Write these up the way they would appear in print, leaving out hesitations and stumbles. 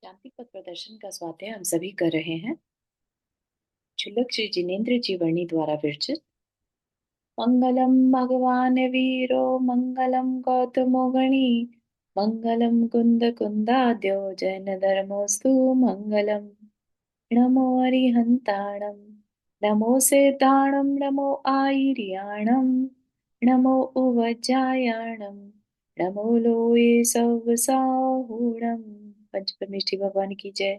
शांति पथ प्रदर्शन का स्वाध्याय हम सभी कर रहे हैं। क्षुल्लक श्री जिनेन्द्र जी वर्णी द्वारा विरचित। मंगलम भगवान वीरो मंगलम गौतमो गणी मंगलम कुंद कुंदाद्यो जैन धर्मोस्तु मंगलम। नमो अरिहंताणम नमो सेताणम नमो आयर्याणम नमो उवज्जायाणम नमो लोये सवसाहुणम। पंच परमेष्ठी भगवान की जय।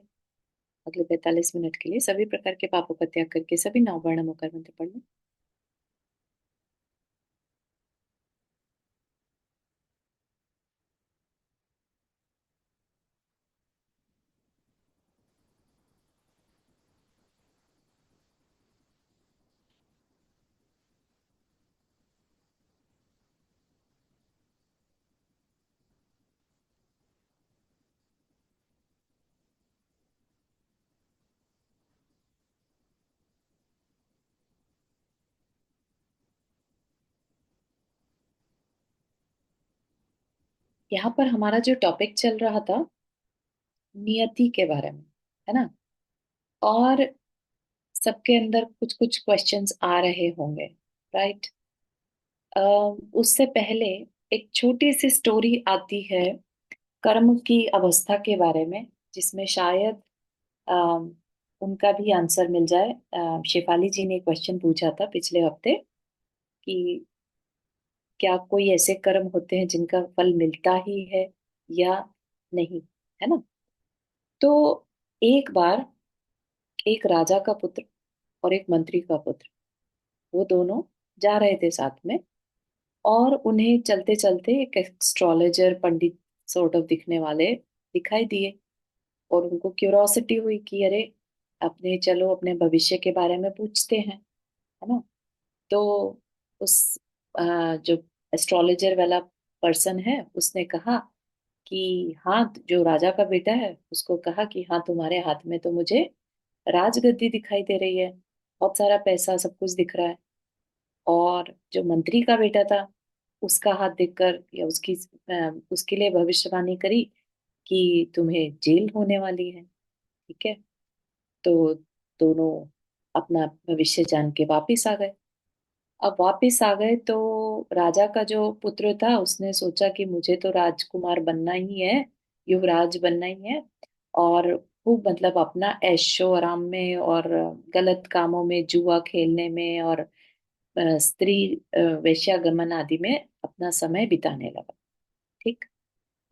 अगले 45 मिनट के लिए सभी प्रकार के पापों का त्याग करके सभी नववर्ण मुकर मंत्र पढ़ लें। यहाँ पर हमारा जो टॉपिक चल रहा था नियति के बारे में, है ना। और सबके अंदर कुछ कुछ क्वेश्चंस आ रहे होंगे, राइट। उससे पहले एक छोटी सी स्टोरी आती है कर्म की अवस्था के बारे में, जिसमें शायद अम, उनका भी आंसर मिल जाए। शेफाली जी ने क्वेश्चन पूछा था पिछले हफ्ते कि क्या कोई ऐसे कर्म होते हैं जिनका फल मिलता ही है या नहीं, है ना। तो एक बार एक राजा का पुत्र और एक मंत्री का पुत्र, वो दोनों जा रहे थे साथ में। और उन्हें चलते चलते एक एस्ट्रोलॉजर पंडित सॉर्ट ऑफ दिखने वाले दिखाई दिए। और उनको क्यूरोसिटी हुई कि अरे, अपने चलो अपने भविष्य के बारे में पूछते हैं, है ना। तो उस जो एस्ट्रोलॉजर वाला पर्सन है उसने कहा कि हाँ, जो राजा का बेटा है उसको कहा कि हाँ, तुम्हारे हाथ में तो मुझे राजगद्दी दिखाई दे रही है, बहुत सारा पैसा सब कुछ दिख रहा है। और जो मंत्री का बेटा था उसका हाथ देखकर या उसके लिए भविष्यवाणी करी कि तुम्हें जेल होने वाली है। ठीक है। तो दोनों अपना भविष्य जान के वापिस आ गए। अब वापिस आ गए तो राजा का जो पुत्र था उसने सोचा कि मुझे तो राजकुमार बनना ही है, युवराज बनना ही है। और खूब मतलब अपना ऐशो आराम में और गलत कामों में, जुआ खेलने में और स्त्री वेश्यागमन आदि में अपना समय बिताने लगा। ठीक।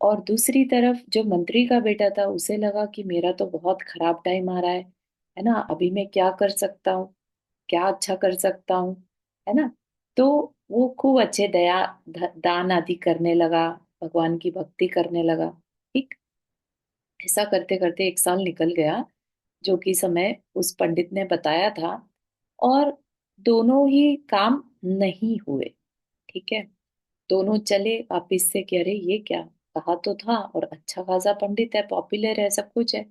और दूसरी तरफ जो मंत्री का बेटा था उसे लगा कि मेरा तो बहुत खराब टाइम आ रहा है ना। अभी मैं क्या कर सकता हूँ, क्या अच्छा कर सकता हूँ, है ना। तो वो खूब अच्छे दान आदि करने लगा, भगवान की भक्ति करने लगा। ठीक। ऐसा करते करते एक साल निकल गया, जो कि समय उस पंडित ने बताया था। और दोनों ही काम नहीं हुए। ठीक है। दोनों चले वापिस से कि अरे ये क्या, कहा तो था और अच्छा खासा पंडित है, पॉपुलर है, सब कुछ है,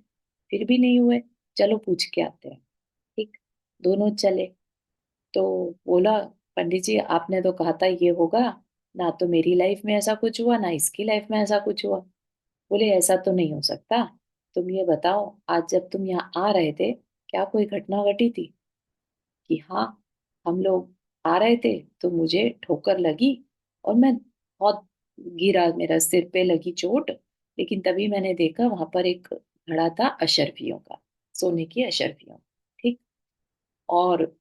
फिर भी नहीं हुए। चलो पूछ के आते हैं। ठीक। दोनों चले तो बोला, पंडित जी आपने तो कहा था ये होगा, ना तो मेरी लाइफ में ऐसा कुछ हुआ ना इसकी लाइफ में ऐसा कुछ हुआ। बोले ऐसा तो नहीं हो सकता। तुम ये बताओ, आज जब तुम यहाँ आ रहे थे क्या कोई घटना घटी थी। कि हाँ, हम लोग आ रहे थे तो मुझे ठोकर लगी और मैं बहुत गिरा, मेरा सिर पे लगी चोट। लेकिन तभी मैंने देखा वहां पर एक घड़ा था अशर्फियों का, सोने की अशर्फियों। ठीक। और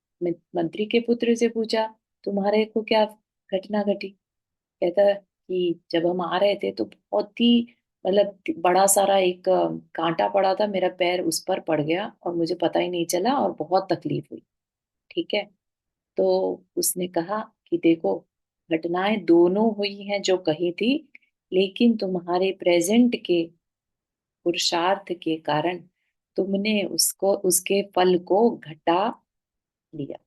मंत्री के पुत्र से पूछा, तुम्हारे को क्या घटना घटी। कहता है कि जब हम आ रहे थे तो बहुत ही मतलब बड़ा सारा एक कांटा पड़ा था, मेरा पैर उस पर पड़ गया और मुझे पता ही नहीं चला और बहुत तकलीफ हुई। ठीक है। तो उसने कहा कि देखो, घटनाएं दोनों हुई हैं जो कही थी, लेकिन तुम्हारे प्रेजेंट के पुरुषार्थ के कारण तुमने उसको उसके फल को घटा लिया।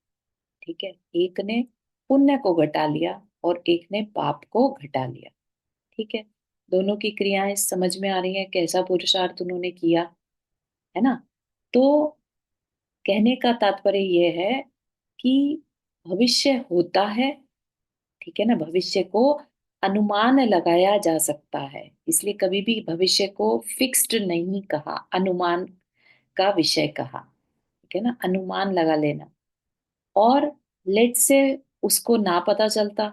ठीक है। एक ने पुण्य को घटा लिया और एक ने पाप को घटा लिया। ठीक है। दोनों की क्रियाएं समझ में आ रही हैं, कैसा पुरुषार्थ उन्होंने किया, है ना। तो कहने का तात्पर्य यह है कि भविष्य होता है। ठीक है ना। भविष्य को अनुमान लगाया जा सकता है, इसलिए कभी भी भविष्य को फिक्स्ड नहीं कहा, अनुमान का विषय कहा। ठीक है ना, अनुमान लगा लेना। और लेट से उसको ना पता चलता,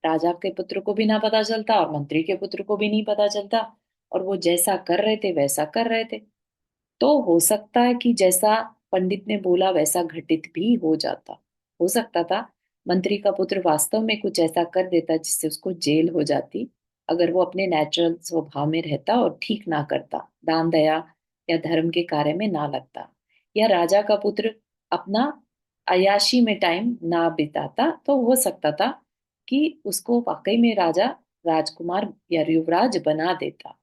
राजा के पुत्र को भी ना पता चलता और मंत्री के पुत्र को भी नहीं पता चलता, और वो जैसा कर रहे थे वैसा कर रहे थे, तो हो सकता है कि जैसा पंडित ने बोला वैसा घटित भी हो जाता। हो सकता था मंत्री का पुत्र वास्तव में कुछ ऐसा कर देता जिससे उसको जेल हो जाती, अगर वो अपने नेचुरल स्वभाव में रहता और ठीक ना करता, दान दया या धर्म के कार्य में ना लगता। या राजा का पुत्र अपना अय्याशी में टाइम ना बिताता, तो हो सकता था कि उसको वाकई में राजा, राजकुमार या युवराज बना देता।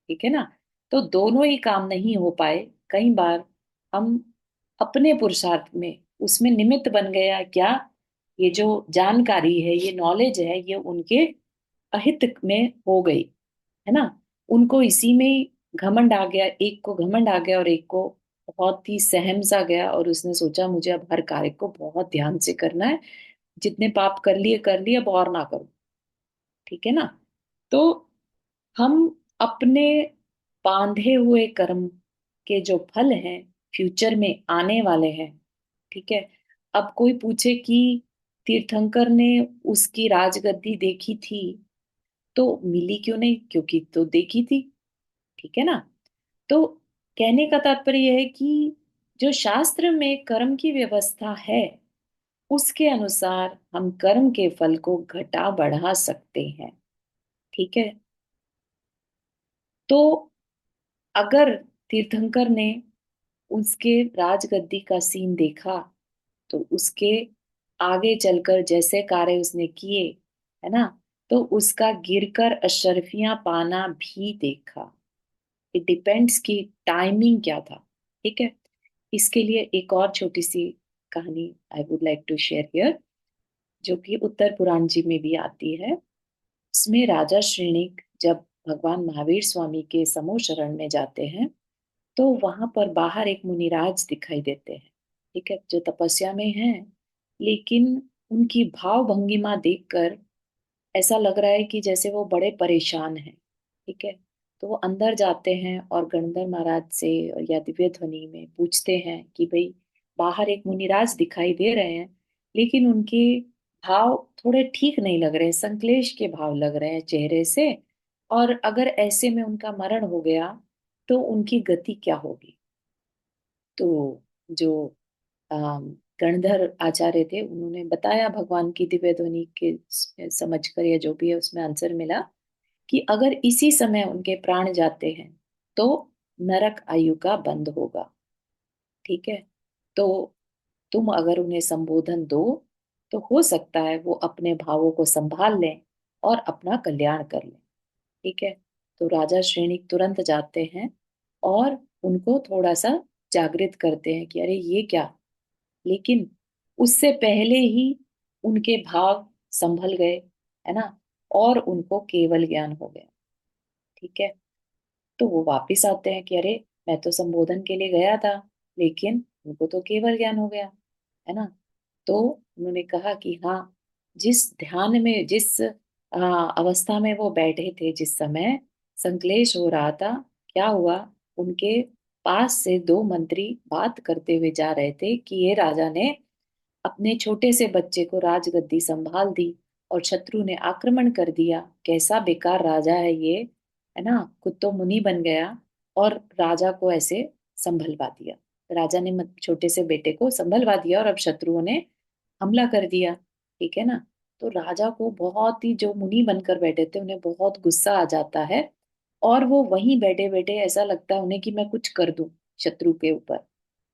ठीक है ना। तो दोनों ही काम नहीं हो पाए। कई बार हम अपने पुरुषार्थ में उसमें निमित्त बन गया क्या, ये जो जानकारी है, ये नॉलेज है, ये उनके अहित में हो गई, है ना। उनको इसी में ही घमंड आ गया, एक को घमंड आ गया और एक को बहुत ही सहम सा गया, और उसने सोचा मुझे अब हर कार्य को बहुत ध्यान से करना है, जितने पाप कर लिए अब और ना करूं। ठीक है ना। तो हम अपने बांधे हुए कर्म के जो फल हैं, फ्यूचर में आने वाले हैं। ठीक है। अब कोई पूछे कि तीर्थंकर ने उसकी राजगद्दी देखी थी, तो मिली क्यों नहीं, क्योंकि तो देखी थी। ठीक है ना। तो कहने का तात्पर्य यह है कि जो शास्त्र में कर्म की व्यवस्था है, उसके अनुसार हम कर्म के फल को घटा बढ़ा सकते हैं। ठीक है। तो अगर तीर्थंकर ने उसके राजगद्दी का सीन देखा, तो उसके आगे चलकर जैसे कार्य उसने किए, है ना, तो उसका गिरकर अशर्फियां पाना भी देखा। इट डिपेंड्स कि टाइमिंग क्या था। ठीक है। इसके लिए एक और छोटी सी कहानी I would like to share here, जो कि उत्तर पुराण जी में भी आती है। उसमें राजा श्रेणिक जब भगवान महावीर स्वामी के समूह शरण में जाते हैं, तो वहां पर बाहर एक मुनिराज दिखाई देते हैं। ठीक है, जो तपस्या में हैं, लेकिन उनकी भाव भंगिमा देखकर ऐसा लग रहा है कि जैसे वो बड़े परेशान हैं। ठीक है। तो वो अंदर जाते हैं और गणधर महाराज से या दिव्य ध्वनि में पूछते हैं कि भाई, बाहर एक मुनिराज दिखाई दे रहे हैं, लेकिन उनके भाव थोड़े ठीक नहीं लग रहे, संक्लेश के भाव लग रहे हैं चेहरे से, और अगर ऐसे में उनका मरण हो गया तो उनकी गति क्या होगी। तो जो अम, गणधर आचार्य थे, उन्होंने बताया भगवान की दिव्य ध्वनि के समझकर, या जो भी है उसमें आंसर मिला कि अगर इसी समय उनके प्राण जाते हैं तो नरक आयु का बंद होगा। ठीक है। तो तुम अगर उन्हें संबोधन दो, तो हो सकता है वो अपने भावों को संभाल लें और अपना कल्याण कर लें। ठीक है। तो राजा श्रेणिक तुरंत जाते हैं और उनको थोड़ा सा जागृत करते हैं कि अरे ये क्या। लेकिन उससे पहले ही उनके भाव संभल गए, है ना, और उनको केवल ज्ञान हो गया। ठीक है। तो वो वापिस आते हैं कि अरे, मैं तो संबोधन के लिए गया था, लेकिन उनको तो केवल ज्ञान हो गया, है ना। तो उन्होंने कहा कि हाँ, जिस ध्यान में, जिस अवस्था में वो बैठे थे, जिस समय संक्लेश हो रहा था, क्या हुआ, उनके पास से दो मंत्री बात करते हुए जा रहे थे कि ये राजा ने अपने छोटे से बच्चे को राजगद्दी संभाल दी और शत्रु ने आक्रमण कर दिया, कैसा बेकार राजा है ये, है ना, खुद तो मुनि बन गया और राजा को ऐसे संभलवा दिया। राजा ने छोटे से बेटे को संभलवा दिया और अब शत्रुओं ने हमला कर दिया। ठीक है ना। तो राजा को बहुत ही, जो मुनि बनकर बैठे थे, उन्हें बहुत गुस्सा आ जाता है, और वो वहीं बैठे बैठे ऐसा लगता है उन्हें कि मैं कुछ कर दूं शत्रु के ऊपर,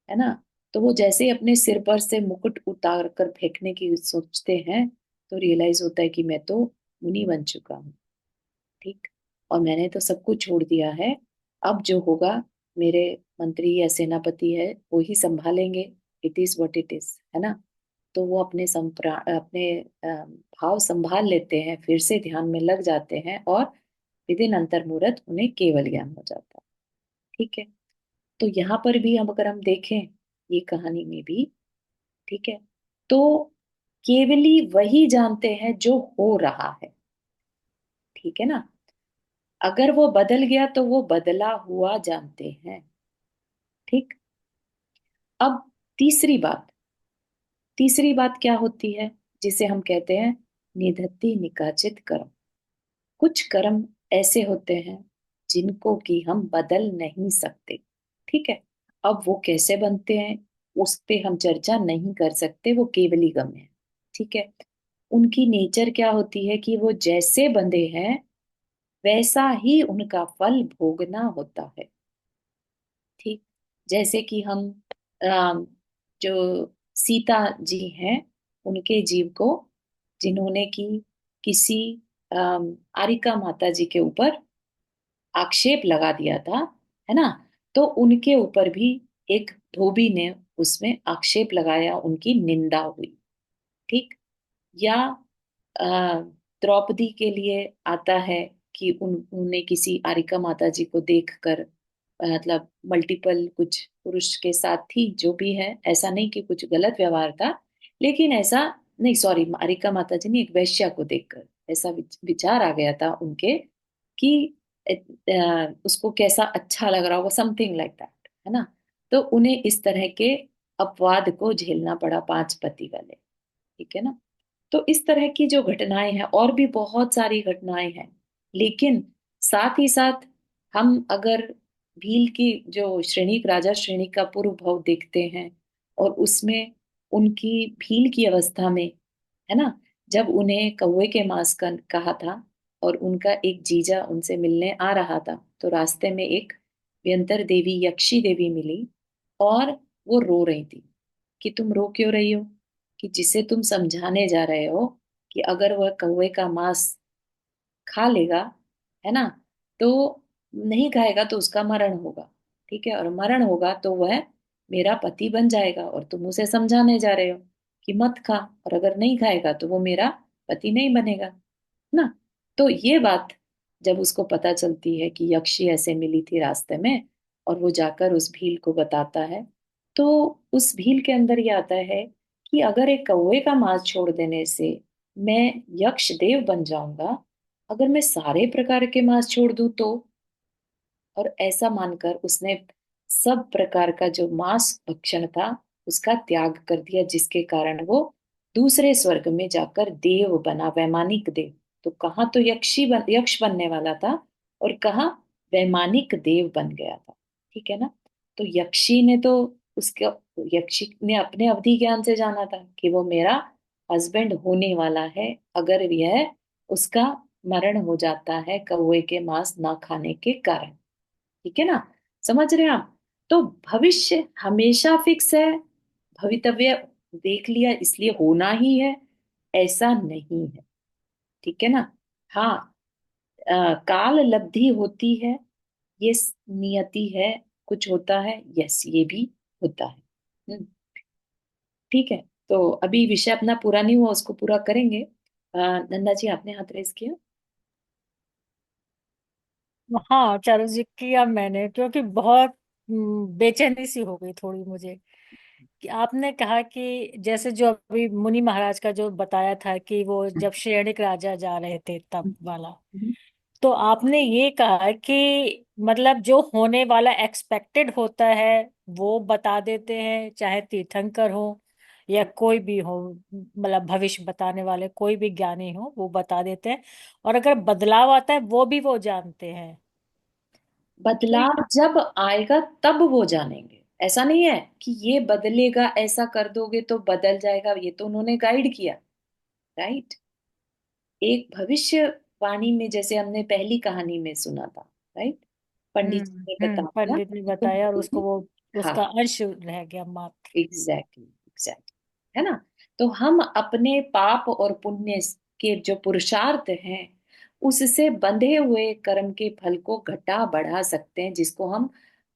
है ना। तो वो जैसे ही अपने सिर पर से मुकुट उतार कर फेंकने की सोचते हैं, तो रियलाइज होता है कि मैं तो मुनि बन चुका हूँ। ठीक। और मैंने तो सब कुछ छोड़ दिया है। अब जो होगा, मेरे मंत्री या सेनापति है वो ही संभालेंगे। It is what it is, है ना। तो वो अपने भाव संभाल लेते हैं, फिर से ध्यान में लग जाते हैं, और विदिन अंतर मुहूर्त उन्हें केवल ज्ञान हो जाता है। ठीक है। तो यहाँ पर भी हम, अगर हम देखें ये कहानी में भी, ठीक है, तो केवली वही जानते हैं जो हो रहा है। ठीक है ना। अगर वो बदल गया तो वो बदला हुआ जानते हैं। ठीक। अब तीसरी बात, तीसरी बात क्या होती है, जिसे हम कहते हैं निधत्ति निकाचित कर्म। कुछ कर्म ऐसे होते हैं जिनको कि हम बदल नहीं सकते। ठीक है। अब वो कैसे बनते हैं उस पे हम चर्चा नहीं कर सकते, वो केवली गम है। ठीक है। उनकी नेचर क्या होती है कि वो जैसे बंधे हैं वैसा ही उनका फल भोगना होता है। ठीक। जैसे कि हम अम, जो सीता जी हैं, उनके जीव को जिन्होंने कि किसी आरिका माता जी के ऊपर आक्षेप लगा दिया था, है ना, तो उनके ऊपर भी एक धोबी ने उसमें आक्षेप लगाया, उनकी निंदा हुई। ठीक। या अ, द्रौपदी के लिए आता है कि उन्हें किसी आरिका माता जी को देखकर मतलब मल्टीपल कुछ पुरुष के साथ थी, जो भी है, ऐसा नहीं कि कुछ गलत व्यवहार था, लेकिन ऐसा नहीं, सॉरी, आरिका माता जी ने एक वैश्या को देखकर ऐसा विचार आ गया था उनके कि उसको कैसा अच्छा लग रहा होगा, समथिंग लाइक दैट, है ना। तो उन्हें इस तरह के अपवाद को झेलना पड़ा, पांच पति वाले। ठीक है ना। तो इस तरह की जो घटनाएं हैं, और भी बहुत सारी घटनाएं हैं, लेकिन साथ ही साथ हम अगर भील की जो श्रेणिक राजा श्रेणिक का पूर्व भाव देखते हैं, और उसमें उनकी भील की अवस्था में, है ना, जब उन्हें कौवे के मांस का कहा था और उनका एक जीजा उनसे मिलने आ रहा था, तो रास्ते में एक व्यंतर देवी, यक्षी देवी मिली, और वो रो रही थी कि तुम रो क्यों रही हो, कि जिसे तुम समझाने जा रहे हो कि अगर वह कौवे का मांस खा लेगा, है ना, तो नहीं खाएगा तो उसका मरण होगा। ठीक है। और मरण होगा तो वह मेरा पति बन जाएगा, और तुम उसे समझाने जा रहे हो कि मत खा, और अगर नहीं खाएगा तो वो मेरा पति नहीं बनेगा ना। तो ये बात जब उसको पता चलती है कि यक्षी ऐसे मिली थी रास्ते में, और वो जाकर उस भील को बताता है, तो उस भील के अंदर ये आता है कि अगर एक कौवे का मांस छोड़ देने से मैं यक्ष देव बन जाऊंगा, अगर मैं सारे प्रकार के मांस छोड़ दूं तो। और ऐसा मानकर उसने सब प्रकार का जो मांस भक्षण था उसका त्याग कर दिया, जिसके कारण वो दूसरे स्वर्ग में जाकर देव बना, वैमानिक देव। तो कहाँ तो यक्ष बनने वाला था, और कहाँ वैमानिक देव बन गया था। ठीक है ना। तो यक्षी ने तो उसके यक्षी ने अपने अवधि ज्ञान से जाना था कि वो मेरा हस्बैंड होने वाला है, अगर यह उसका मरण हो जाता है कौवे के मांस ना खाने के कारण। ठीक है ना। समझ रहे हैं आप। तो भविष्य हमेशा फिक्स है, भवितव्य देख लिया इसलिए होना ही है, ऐसा नहीं है। ठीक है ना। हाँ। काल लब्धि होती है, ये नियति है, कुछ होता है, यस ये भी होता है। हम्म, ठीक है। तो अभी विषय अपना पूरा नहीं हुआ, उसको पूरा करेंगे। नंदा जी आपने हाथ रेस किया। हाँ चारू जी, किया मैंने, क्योंकि बहुत बेचैनी सी हो गई थोड़ी मुझे कि आपने कहा कि जैसे जो अभी मुनि महाराज का जो बताया था कि वो जब शैणिक राजा जा रहे थे तब वाला, हम्म। तो आपने ये कहा कि मतलब जो होने वाला एक्सपेक्टेड होता है वो बता देते हैं, चाहे तीर्थंकर हो या कोई भी हो, मतलब भविष्य बताने वाले कोई भी ज्ञानी हो वो बता देते हैं, और अगर बदलाव आता है वो भी वो जानते हैं। तो बदलाव जब आएगा तब वो जानेंगे, ऐसा नहीं है कि ये बदलेगा, ऐसा कर दोगे तो बदल जाएगा, ये तो उन्होंने गाइड किया। राइट। एक भविष्यवाणी में जैसे हमने पहली कहानी में सुना था, राइट, पंडित जी ने बताया पंडित ने कि तुम बताया और उसको कभी। वो हाँ, उसका अंश रह गया मात्र। एग्जैक्टली एग्जैक्टली, है ना। तो हम अपने पाप और पुण्य के जो पुरुषार्थ हैं उससे बंधे हुए कर्म के फल को घटा बढ़ा सकते हैं, जिसको हम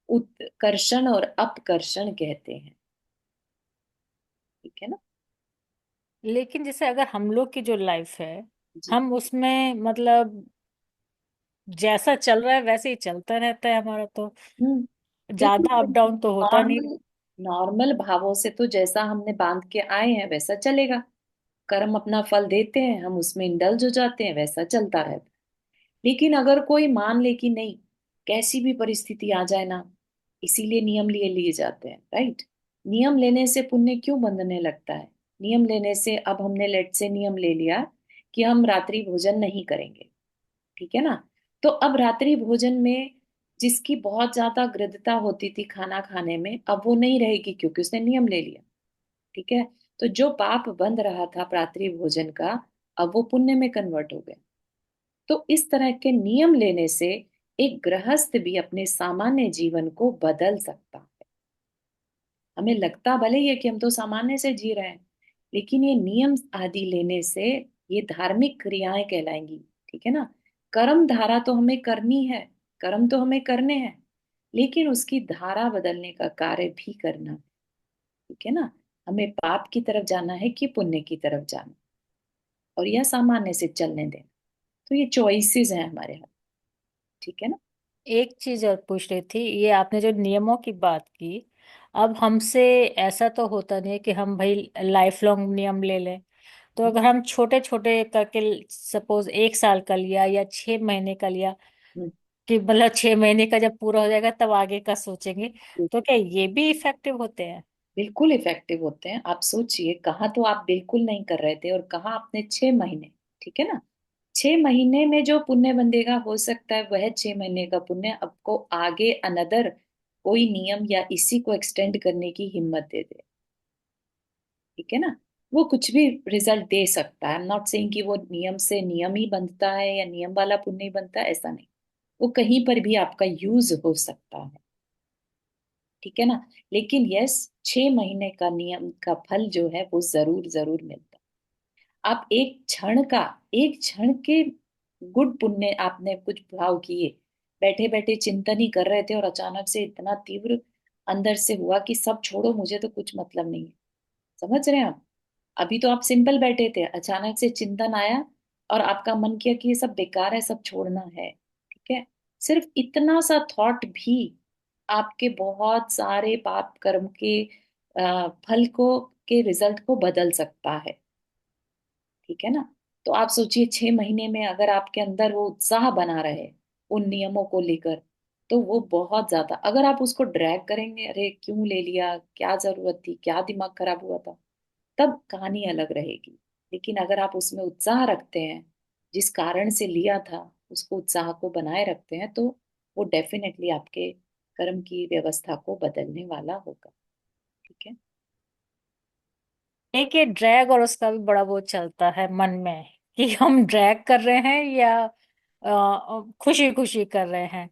उत्कर्षण और अपकर्षण कहते हैं। ठीक है ना। लेकिन जैसे अगर हम लोग की जो लाइफ है, जी। हम उसमें मतलब जैसा चल रहा है वैसे ही चलता रहता है हमारा, तो ज्यादा अप क्योंकि डाउन तो होता नहीं। नॉर्मल नॉर्मल भावों से तो जैसा हमने बांध के आए हैं वैसा चलेगा। कर्म अपना फल देते हैं, हम उसमें इंडल्ज हो जाते हैं, वैसा चलता रहता है। लेकिन अगर कोई मान ले कि नहीं, कैसी भी परिस्थिति आ जाए ना, इसीलिए नियम लिए लिए जाते हैं, राइट? नियम लेने से पुण्य क्यों बंधने लगता है? नियम लेने से, अब हमने लेट से नियम ले लिया कि हम रात्रि भोजन नहीं करेंगे, ठीक है ना? तो अब रात्रि भोजन में जिसकी बहुत ज्यादा गृद्धता होती थी खाना खाने में, अब वो नहीं रहेगी क्योंकि उसने नियम ले लिया, ठीक है? तो जो पाप बंध रहा था रात्रि भोजन का, अब वो पुण्य में कन्वर्ट हो गया। तो इस तरह के नियम लेने से एक गृहस्थ भी अपने सामान्य जीवन को बदल सकता है। हमें लगता भले ही है कि हम तो सामान्य से जी रहे हैं, लेकिन ये नियम आदि लेने से ये धार्मिक क्रियाएं कहलाएंगी, ठीक है ना? कर्म धारा तो हमें करनी है, कर्म तो हमें करने हैं, लेकिन उसकी धारा बदलने का कार्य भी करना है, ठीक है ना? हमें पाप की तरफ जाना है कि पुण्य की तरफ जाना, और यह सामान्य से चलने देना। तो ये चॉइसेस हैं हमारे हाथ, ठीक है ना? एक चीज और पूछ रही थी, ये आपने जो नियमों की बात की, अब हमसे ऐसा तो होता नहीं है कि हम भाई लाइफ लॉन्ग नियम ले लें। तो अगर हम छोटे छोटे करके, सपोज 1 साल का लिया या 6 महीने का लिया, हम्म, कि मतलब 6 महीने का जब पूरा हो जाएगा तब आगे का सोचेंगे, तो क्या ये भी इफेक्टिव होते हैं? बिल्कुल इफेक्टिव होते हैं। आप सोचिए, कहाँ तो आप बिल्कुल नहीं कर रहे थे और कहाँ आपने 6 महीने, ठीक है ना? 6 महीने में जो पुण्य बंधेगा, हो सकता है वह 6 महीने का पुण्य आपको आगे अनदर कोई नियम या इसी को एक्सटेंड करने की हिम्मत दे दे, ठीक है ना? वो कुछ भी रिजल्ट दे सकता है। आई एम नॉट सेइंग कि वो नियम से नियम ही बनता है या नियम वाला पुण्य ही बनता है, ऐसा नहीं। वो कहीं पर भी आपका यूज हो सकता है, ठीक है ना? लेकिन यस, 6 महीने का नियम का फल जो है वो जरूर जरूर मिलता है। आप एक क्षण के गुड पुण्य आपने कुछ भाव किए, बैठे बैठे चिंतन ही कर रहे थे और अचानक से इतना तीव्र अंदर से हुआ कि सब छोड़ो, मुझे तो कुछ मतलब नहीं है। समझ रहे हैं आप? अभी तो आप सिंपल बैठे थे, अचानक से चिंतन आया और आपका मन किया कि ये सब बेकार है, सब छोड़ना है, ठीक है? सिर्फ इतना सा थॉट भी आपके बहुत सारे पाप कर्म के फल को, के रिजल्ट को बदल सकता है, ठीक है ना? तो आप सोचिए, 6 महीने में अगर आपके अंदर वो उत्साह बना रहे उन नियमों को लेकर, तो वो बहुत ज्यादा। अगर आप उसको ड्रैग करेंगे, अरे क्यों ले लिया, क्या जरूरत थी, क्या दिमाग खराब हुआ था, तब कहानी अलग रहेगी। लेकिन अगर आप उसमें उत्साह रखते हैं, जिस कारण से लिया था उसको, उत्साह को बनाए रखते हैं, तो वो डेफिनेटली आपके कर्म की व्यवस्था को बदलने वाला होगा, ठीक है? एक ये ड्रैग और उसका भी बड़ा वो चलता है मन में, कि हम ड्रैग कर रहे हैं या खुशी खुशी कर रहे हैं।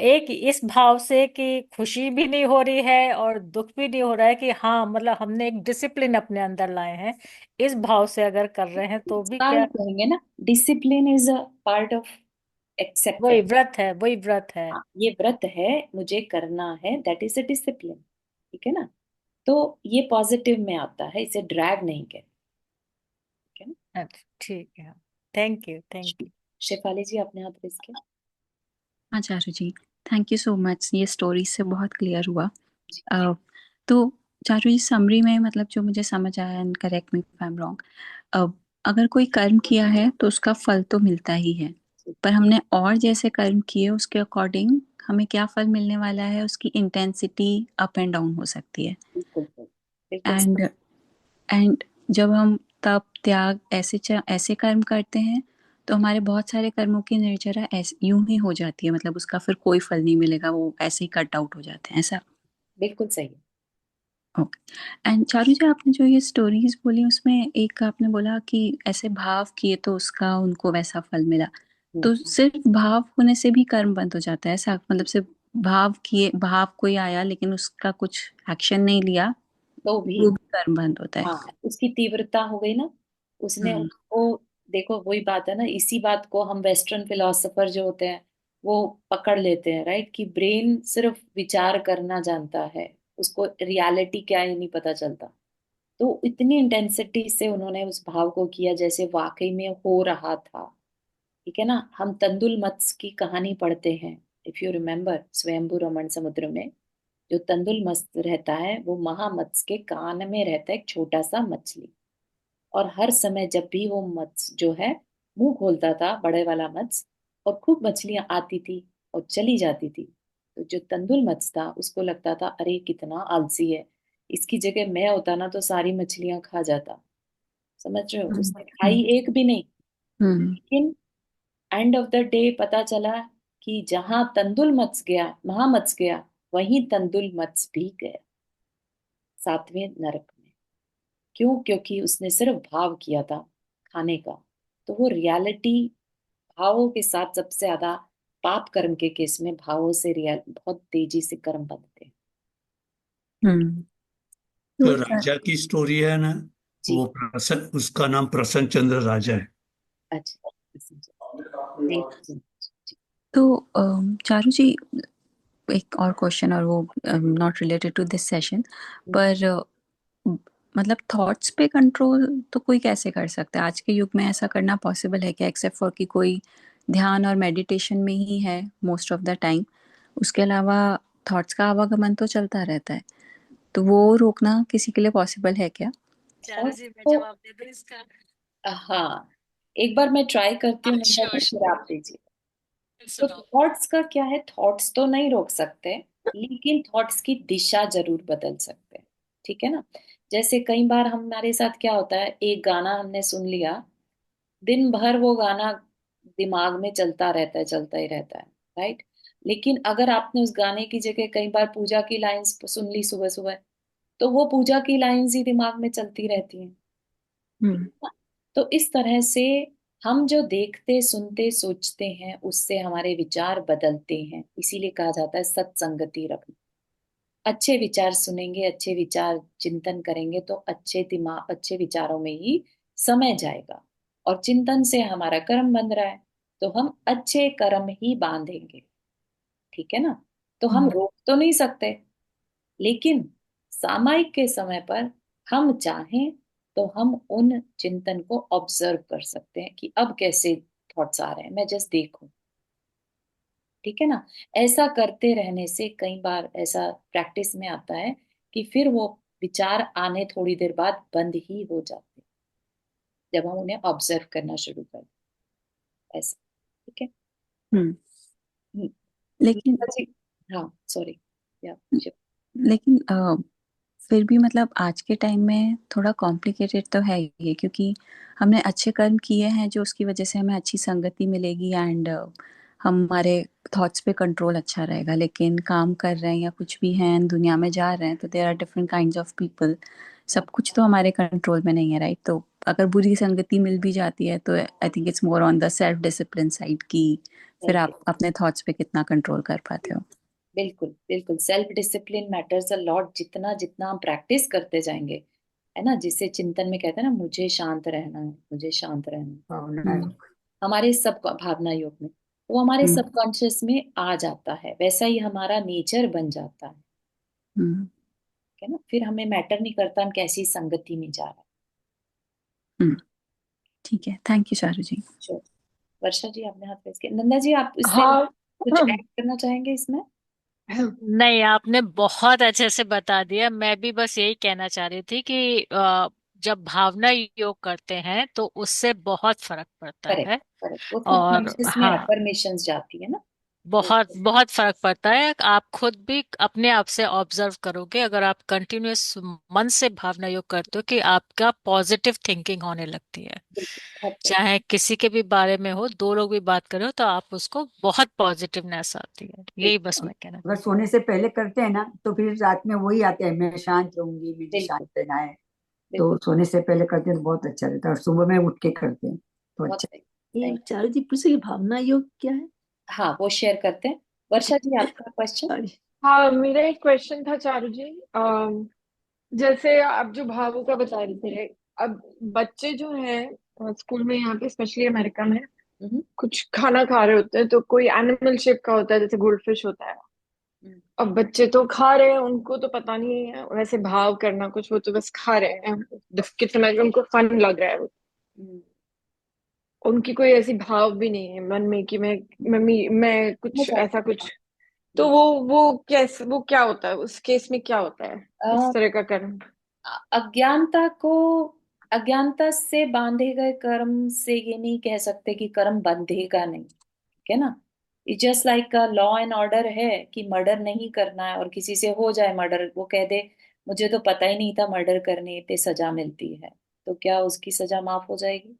एक इस भाव से कि खुशी भी नहीं हो रही है और दुख भी नहीं हो रहा है, कि हाँ मतलब हमने एक डिसिप्लिन अपने अंदर लाए हैं, इस भाव से अगर कर रहे हैं तो भी उसका ही क्या? कहेंगे ना, discipline is a part of वही एक्सेप्टेंस। व्रत है, वही व्रत है। हाँ, ये व्रत है, मुझे करना है, दैट इज अ डिसिप्लिन, ठीक है ना? तो ये पॉजिटिव में आता है, इसे ड्रैग नहीं कहते, ठीक है ना? अच्छा, ठीक है। Thank you, thank you. Shefali ji, आपने हाथ रेस किया। हाँ Charu ji, thank you so much. ये स्टोरी से बहुत क्लियर हुआ। जी। अ, तो चारू जी, समरी में मतलब जो मुझे समझ आया, and correct me if I am wrong, अगर कोई कर्म किया है तो उसका फल तो मिलता ही है, जी, पर हमने और जैसे कर्म किए उसके अकॉर्डिंग हमें क्या फल मिलने वाला है, उसकी इंटेंसिटी अप एंड डाउन हो सकती है। बिल्कुल बिल्कुल एंड एंड जब हम तप त्याग ऐसे कर्म करते हैं तो हमारे बहुत सारे कर्मों की निर्जरा ऐसे यूं ही हो जाती है, मतलब उसका फिर कोई फल नहीं मिलेगा, वो ऐसे ही कट आउट हो जाते हैं, ऐसा। बिल्कुल सही है। ओके। एंड चारू जी, आपने जो ये स्टोरीज बोली उसमें एक आपने बोला कि ऐसे भाव किए तो उसका उनको वैसा फल मिला, हम्म, तो सिर्फ भाव होने से भी कर्म बंद हो जाता है ऐसा? मतलब सिर्फ भाव किए, भाव कोई आया लेकिन उसका कुछ एक्शन नहीं लिया, तो भी, वो भी कर्म बंद होता है? हाँ, उसकी तीव्रता हो गई ना, उसने हम्म। उसको, देखो वही बात है ना, इसी बात को हम वेस्टर्न फिलोसोफर जो होते हैं वो पकड़ लेते हैं, राइट? कि ब्रेन सिर्फ विचार करना जानता है, उसको रियलिटी क्या है नहीं पता चलता। तो इतनी इंटेंसिटी से उन्होंने उस भाव को किया जैसे वाकई में हो रहा था, ठीक है ना? हम तंदुल मत्स्य की कहानी पढ़ते हैं, इफ यू रिमेम्बर, स्वयंभू रमण समुद्र में जो तंदुल मत्स्य रहता है, वो महामत्स्य के कान में रहता है एक छोटा सा मछली। और हर समय जब भी वो मत्स्य जो है मुंह खोलता था, बड़े वाला मत्स्य, और खूब मछलियां आती थी और चली जाती थी। तो जो तंदुल मत्स्य था उसको लगता था अरे कितना आलसी है, इसकी जगह मैं होता ना तो सारी मछलियां खा जाता। समझ रहे हो, हम्म उसने खाई एक भी नहीं। हम्म लेकिन एंड ऑफ द डे पता चला कि जहां तंदुल मत्स्य गया, महामत्स्य गया, वहीं तंदुल मत्स्य भी गया, सातवें नरक में। क्यों? क्योंकि उसने सिर्फ भाव किया था खाने का। तो वो रियलिटी, भावों के साथ सबसे ज्यादा पाप कर्म के केस में भावों से रियल बहुत तेजी से कर्म बनते हैं। हम्म। जो तो राजा की स्टोरी है ना, जी। वो प्रसन्न, उसका नाम प्रसन्न चंद्र राजा है। अच्छा। जी जी जी। तो चारू जी, एक और क्वेश्चन, और वो not related to this session, पर मतलब थॉट्स पे कंट्रोल तो कोई कैसे कर सकता है आज के युग में? ऐसा करना पॉसिबल है क्या, एक्सेप्ट फॉर कि कोई ध्यान और मेडिटेशन में ही है मोस्ट ऑफ द टाइम? उसके अलावा थॉट्स का आवागमन तो चलता रहता है, तो वो रोकना किसी के लिए पॉसिबल है क्या? चारू थॉट्स जी, मैं को, जवाब दे दूं इसका? हाँ, एक बार मैं ट्राई करती हूँ नंदा श्योर जी, फिर आप दीजिए। तो सुनो। थॉट्स का क्या है, थॉट्स तो नहीं रोक सकते, लेकिन थॉट्स की दिशा जरूर बदल सकते हैं। ठीक है ना? जैसे कई बार हमारे साथ क्या होता है, एक गाना हमने सुन लिया, दिन भर वो गाना दिमाग में चलता रहता है, चलता ही रहता है, राइट? लेकिन अगर आपने उस गाने की जगह कई बार पूजा की लाइंस सुन ली सुबह सुबह, तो वो पूजा की लाइंस ही दिमाग में चलती रहती हैं। ठीक हम्म है ना? तो इस तरह से हम जो देखते, सुनते, सोचते हैं, उससे हमारे विचार बदलते हैं। इसीलिए कहा जाता है सत्संगति रखना। अच्छे विचार सुनेंगे, अच्छे विचार चिंतन करेंगे, तो अच्छे दिमाग, अच्छे विचारों में ही समय जाएगा। और चिंतन से हमारा कर्म बन रहा है, तो हम अच्छे कर्म ही बांधेंगे। ठीक है ना? तो हम हम्म रोक तो नहीं सकते, लेकिन सामायिक के समय पर हम चाहें तो हम उन चिंतन को ऑब्जर्व कर सकते हैं कि अब कैसे थॉट्स आ रहे हैं, मैं जस्ट देखूं। ठीक है ना? ऐसा करते रहने से कई बार ऐसा प्रैक्टिस में आता है कि फिर वो विचार आने थोड़ी देर बाद बंद ही हो जाते हैं, जब हम उन्हें ऑब्जर्व करना शुरू कर दें। ऐसा। ठीक है। हम्म। हम्म, लेकिन जी। हाँ, सॉरी। या लेकिन फिर भी मतलब आज के टाइम में थोड़ा कॉम्प्लिकेटेड तो है ये, क्योंकि हमने अच्छे कर्म किए हैं जो उसकी वजह से हमें अच्छी संगति मिलेगी, एंड हमारे थॉट्स पे कंट्रोल अच्छा रहेगा। लेकिन काम कर रहे हैं या कुछ भी हैं, दुनिया में जा रहे हैं, तो there are different kinds of people. सब कुछ तो हमारे कंट्रोल में नहीं है, राइट? तो अगर बुरी संगति मिल भी जाती है तो I think it's more on the self discipline side, की फिर आप अपने थॉट्स पे कितना कंट्रोल कर पाते हो। बिल्कुल बिल्कुल, self discipline matters a lot. जितना जितना हम प्रैक्टिस करते जाएंगे, है ना, जिसे चिंतन में कहते हैं ना, मुझे शांत रहना है, मुझे शांत रहना है, भावना है। हमारे सब भावना योग में, वो हमारे हम्म सबकॉन्शियस में आ जाता है, वैसा ही हमारा नेचर बन जाता है। हम्म ठीक है ना? फिर हमें मैटर नहीं करता हम कैसी संगति में जा रहे हम्म। ठीक है, थैंक यू चारू जी। हैं। श्योर। वर्षा जी, आपने हाथ रेस किया। नंदा जी, आप इससे हाँ। कुछ ऐड करना चाहेंगे इसमें? नहीं, आपने बहुत अच्छे से बता दिया। मैं भी बस यही कहना चाह रही थी कि जब भावना योग करते हैं तो उससे बहुत फर्क पड़ता करेक्ट है। करेक्ट, वो और सबकॉन्शियस में हाँ, अफर्मेशंस जाती है ना। तो बहुत बहुत फर्क पड़ता है। आप खुद भी अपने आप से ऑब्जर्व करोगे, अगर आप कंटिन्यूअस मन से भावना योग करते हो, कि आपका पॉजिटिव थिंकिंग होने लगती है। बिल्कुल, बहुत सही। चाहे किसी के भी बारे में हो, दो लोग भी बात करें तो आप उसको बहुत पॉजिटिवनेस आती है। यही बस बिल्कुल मैं कहना अगर चाहती सोने से पहले करते हैं ना तो फिर रात में वही आते हैं, मैं शांत रहूंगी, मुझे शांत बिल्कुल रहना है। तो बिल्कुल, सोने से पहले करते हैं तो बहुत अच्छा रहता है, और सुबह में उठ के करते हैं तो बहुत अच्छा। सही ये सही। चारू जी पूछे कि भावना योग क्या है? हाँ, वो शेयर करते हैं। वर्षा जी, आपका क्वेश्चन। सॉरी। हाँ, मेरा एक क्वेश्चन था चारू जी। जैसे आप जो भावों का बता रहे थे, अब बच्चे जो हैं स्कूल में, यहाँ पे स्पेशली अमेरिका में, हम्म कुछ खाना खा रहे होते हैं तो कोई एनिमल शेप का होता है, जैसे गोल्डफिश होता है। हम्म, अब बच्चे तो खा रहे हैं, उनको तो पता नहीं है वैसे भाव करना कुछ, वो तो बस खा रहे हैं। कितना उनको फन लग रहा है। हम्म। उनकी कोई ऐसी भाव भी नहीं है मन में कि मैं मम्मी मैं मैं कुछ चाहती ऐसा कुछ। तो हूँ। वो क्या होता है उस केस में, क्या होता है इस अ, तरह का कर्म? अज्ञानता को, अज्ञानता से बांधे गए कर्म से ये नहीं कह सकते कि कर्म बंधेगा नहीं। ठीक है ना। It just like law and order है कि मर्डर नहीं करना है, और किसी से हो जाए मर्डर, वो कह दे मुझे तो पता ही नहीं था मर्डर करने पे सजा मिलती है, तो क्या उसकी सजा माफ हो जाएगी?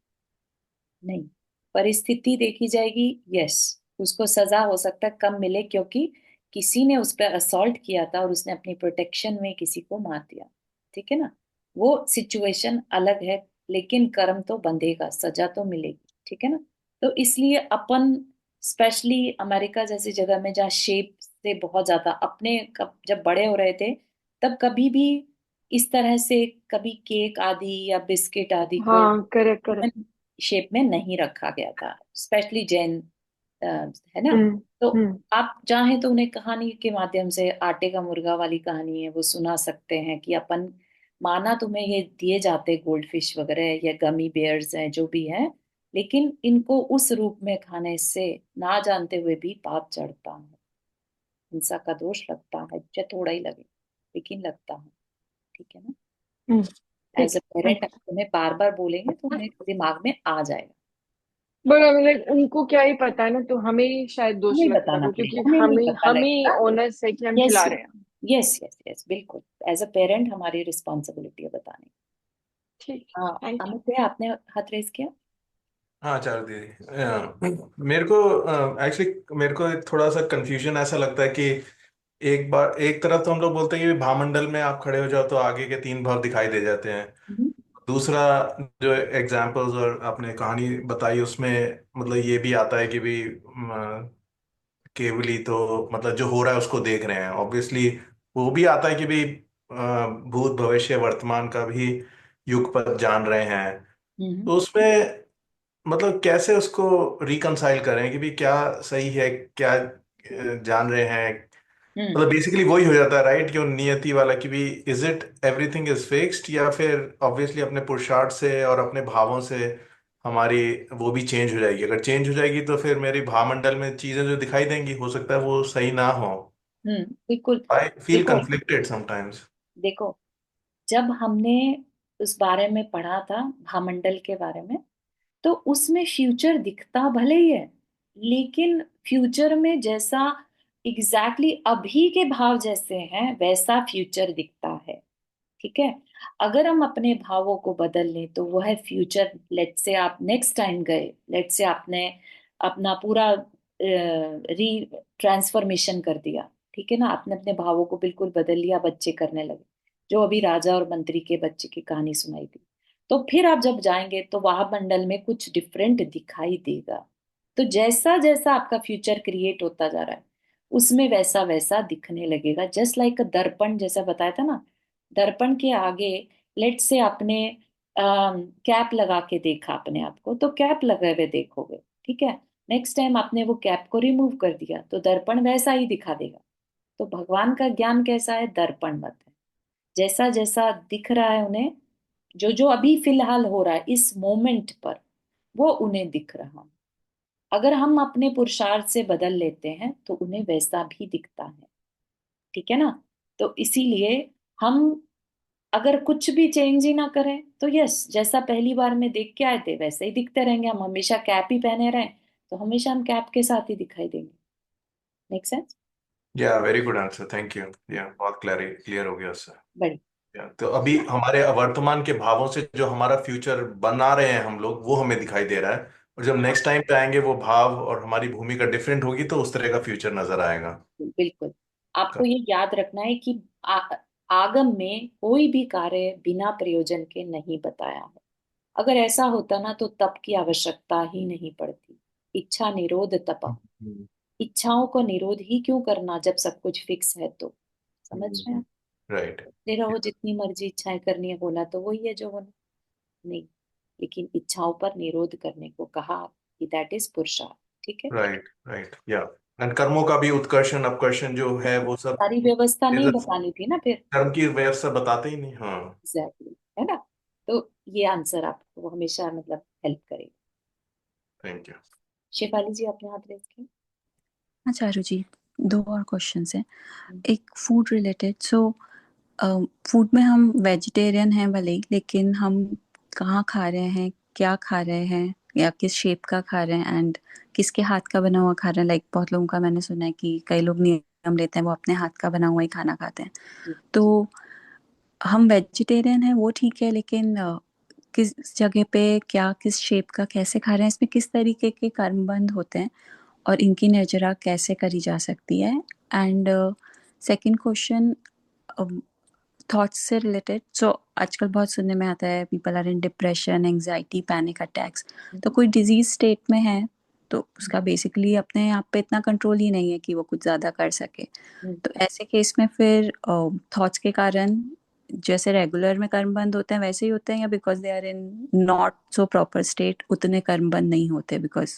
नहीं। परिस्थिति देखी जाएगी, यस, उसको सजा हो सकता है कम मिले, क्योंकि किसी ने उस पर असॉल्ट किया था और उसने अपनी प्रोटेक्शन में किसी को मार दिया, ठीक है ना। वो सिचुएशन अलग है, लेकिन कर्म तो बंधेगा, सजा तो मिलेगी, ठीक है ना। तो इसलिए अपन स्पेशली अमेरिका जैसी जगह में जहाँ शेप से बहुत ज्यादा अपने जब बड़े हो रहे थे, तब कभी भी इस तरह से कभी केक आदि या बिस्किट आदि को हाँ, करेक्ट करेक्ट। शेप में नहीं रखा गया था, स्पेशली जैन, है ना। हम्म तो हम्म आप चाहें तो उन्हें कहानी के माध्यम से, आटे का मुर्गा वाली कहानी है वो सुना सकते हैं कि अपन माना तुम्हें ये दिए जाते गोल्ड फिश वगैरह या गमी बेयर्स हैं जो भी हैं, लेकिन इनको उस रूप में खाने से ना जानते हुए भी पाप चढ़ता है, हिंसा का दोष लगता है, चाहे थोड़ा ही लगे लेकिन लगता है, ठीक है ना। ठीक एज अ है। पेरेंट तुम्हें बार बार बोलेंगे तो उन्हें दिमाग में आ जाएगा। बड़ा मतलब उनको क्या ही पता है ना, तो हमें ही शायद दोष हमें लगता बताना होगा पड़ेगा, क्योंकि हमें नहीं हमें पता हमें लगेगा। ओनर्स है कि हम यस खिला रहे हैं। यस यस यस, बिल्कुल। एज अ पेरेंट हमारी रिस्पॉन्सिबिलिटी है बताने की। ठीक है, हाँ, थैंक यू। अमित भैया आपने हाथ रेस किया। हाँ चार दीदी, मेरे को एक्चुअली मेरे को एक थोड़ा सा कंफ्यूजन ऐसा लगता है कि एक बार एक तरफ तो हम लोग बोलते हैं कि भावमंडल में आप खड़े हो जाओ तो आगे के तीन भाव दिखाई दे जाते हैं। हम्म दूसरा, जो एग्जाम्पल्स और आपने कहानी बताई उसमें मतलब ये भी आता है कि भी केवली तो मतलब जो हो रहा है उसको देख रहे हैं ऑब्वियसली। वो भी आता है कि भी भूत भविष्य वर्तमान का भी युगपत जान रहे हैं। हम्म तो उसमें मतलब कैसे उसको रिकंसाइल करें कि भी क्या सही है क्या जान रहे हैं। हम्म मतलब बेसिकली वही हो जाता है राइट, कि वो नियति वाला कि भी is it everything is fixed, या फिर ऑब्वियसली अपने पुरुषार्थ से और अपने भावों से हमारी वो भी चेंज हो जाएगी। अगर चेंज हो जाएगी तो फिर मेरी भावमंडल में चीजें जो दिखाई देंगी हो सकता है वो सही ना हो। बिल्कुल। आई फील देखो कंफ्लिक्टेड समटाइम्स। देखो, जब हमने उस बारे में पढ़ा था, भामंडल के बारे में, तो उसमें फ्यूचर दिखता भले ही है, लेकिन फ्यूचर में जैसा एग्जैक्टली अभी के भाव जैसे हैं वैसा फ्यूचर दिखता है, ठीक है। अगर हम अपने भावों को बदल लें तो वह फ्यूचर, लेट से आप नेक्स्ट टाइम गए, लेट से आपने अपना पूरा री ट्रांसफॉर्मेशन कर दिया, ठीक है ना, आपने अपने भावों को बिल्कुल बदल लिया, बच्चे करने लगे, जो अभी राजा और मंत्री के बच्चे की कहानी सुनाई थी, तो फिर आप जब जाएंगे तो वहां मंडल में कुछ डिफरेंट दिखाई देगा। तो जैसा जैसा आपका फ्यूचर क्रिएट होता जा रहा है उसमें वैसा वैसा दिखने लगेगा, जस्ट लाइक दर्पण जैसा बताया था ना। दर्पण के आगे लेट से आपने कैप लगा के देखा अपने आप को, तो कैप लगे हुए देखोगे, ठीक है। नेक्स्ट टाइम आपने वो कैप को रिमूव कर दिया तो दर्पण वैसा ही दिखा देगा। तो भगवान का ज्ञान कैसा है? दर्पण मत है, जैसा जैसा दिख रहा है उन्हें, जो जो अभी फिलहाल हो रहा है इस मोमेंट पर, वो उन्हें दिख रहा है। अगर हम अपने पुरुषार्थ से बदल लेते हैं तो उन्हें वैसा भी दिखता है, ठीक है ना। तो इसीलिए हम अगर कुछ भी चेंज ही ना करें तो यस, जैसा पहली बार में देख के आए थे वैसे ही दिखते रहेंगे। हम हमेशा कैप ही पहने रहें तो हमेशा हम कैप के साथ ही दिखाई देंगे। Make sense? Yeah very good answer, thank you. Yeah बहुत क्लियर हो गया उससे। बड़ी। तो अभी हमारे वर्तमान के भावों से जो हमारा फ्यूचर बना रहे हैं हम लोग वो हमें दिखाई दे रहा है, और जब नेक्स्ट टाइम पे आएंगे वो भाव और हमारी भूमिका डिफरेंट होगी तो उस तरह का फ्यूचर नजर आएगा। बिल्कुल। आपको ये याद रखना है कि आगम में कोई भी कार्य बिना प्रयोजन के नहीं बताया है। अगर ऐसा होता ना तो तप की आवश्यकता ही नहीं पड़ती। इच्छा निरोध तप। इच्छाओं को निरोध ही क्यों करना जब सब कुछ फिक्स है? तो समझ रहे हैं? राइट। ले रहो जितनी मर्जी इच्छाएं करनी है, बोला तो वही है जो होना। नहीं, लेकिन इच्छाओं पर निरोध करने को कहा कि दैट इज पुरुषार्थ, ठीक है। राइट राइट या एंड कर्मों का भी उत्कर्षण अपकर्षण जो है वो सब सारी व्यवस्था नहीं बतानी थी ना फिर। कर्म की व्यवस्था बताते ही नहीं। हाँ। एग्जैक्टली, है ना। तो ये आंसर आपको हमेशा मतलब हेल्प करेगा। Thank you. शेफाली जी आपने हाथ रेस किया। हाँ चारू जी, दो और क्वेश्चंस हैं। हम्म, एक फूड रिलेटेड। सो फूड में हम वेजिटेरियन हैं भले ही, लेकिन हम कहाँ खा रहे हैं, क्या खा रहे हैं, या किस शेप का खा रहे हैं एंड किसके हाथ का बना हुआ खा रहे हैं। लाइक बहुत लोगों का मैंने सुना है कि कई लोग नियम लेते हैं वो अपने हाथ का बना हुआ ही खाना खाते हैं। जी तो जी हम वेजिटेरियन हैं वो ठीक है, लेकिन किस जगह पे क्या किस शेप का कैसे खा रहे हैं, इसमें किस तरीके के कर्मबंध होते हैं और इनकी निर्जरा कैसे करी जा सकती है। एंड सेकंड क्वेश्चन, थॉट्स से रिलेटेड। सो आजकल बहुत सुनने में आता है people are in depression, anxiety, panic attacks. तो कोई डिजीज स्टेट में है तो उसका बेसिकली अपने आप पे इतना कंट्रोल ही नहीं है कि वो कुछ ज़्यादा कर सके। हम्म, तो ऐसे केस में फिर थॉट्स के कारण जैसे रेगुलर में कर्म बंद होते हैं वैसे ही होते हैं, या because they are in not so proper state उतने कर्म बंद नहीं होते because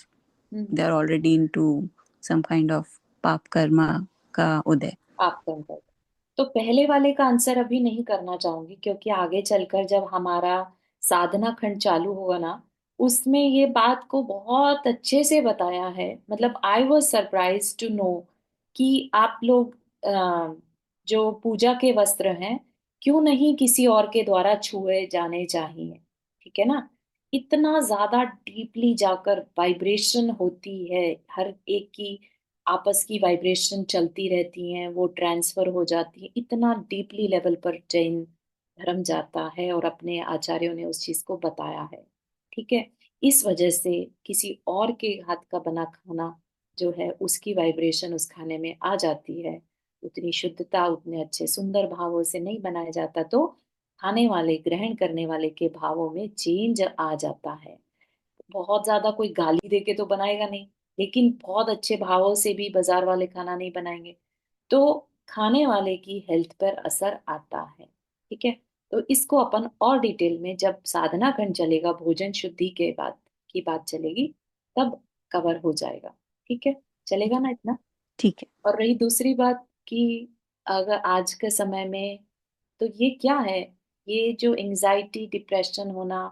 hmm, they are already in to some kind of पाप कर्मा का उदय। आप कौन कर। तो पहले वाले का आंसर अभी नहीं करना चाहूंगी, क्योंकि आगे चलकर जब हमारा साधना खंड चालू होगा ना, उसमें ये बात को बहुत अच्छे से बताया है। मतलब I was surprise to know कि आप लोग जो पूजा के वस्त्र हैं, क्यों नहीं किसी और के द्वारा छुए जाने चाहिए। ठीक है ना। इतना ज्यादा डीपली जाकर वाइब्रेशन होती है, हर एक की आपस की वाइब्रेशन चलती रहती हैं, वो ट्रांसफर हो जाती है। इतना डीपली लेवल पर जैन धर्म जाता है और अपने आचार्यों ने उस चीज को बताया है। ठीक है। इस वजह से किसी और के हाथ का बना खाना जो है उसकी वाइब्रेशन उस खाने में आ जाती है, उतनी शुद्धता उतने अच्छे सुंदर भावों से नहीं बनाया जाता, तो खाने वाले ग्रहण करने वाले के भावों में चेंज आ जाता है। बहुत ज्यादा कोई गाली दे के तो बनाएगा नहीं, लेकिन बहुत अच्छे भावों से भी बाजार वाले खाना नहीं बनाएंगे, तो खाने वाले की हेल्थ पर असर आता है। ठीक है। तो इसको अपन और डिटेल में जब साधना खंड चलेगा, भोजन शुद्धि के बाद की बात चलेगी, तब कवर हो जाएगा। ठीक है। चलेगा ना इतना। ठीक है। और रही दूसरी बात कि अगर आज के समय में, तो ये क्या है, ये जो एंजाइटी डिप्रेशन होना,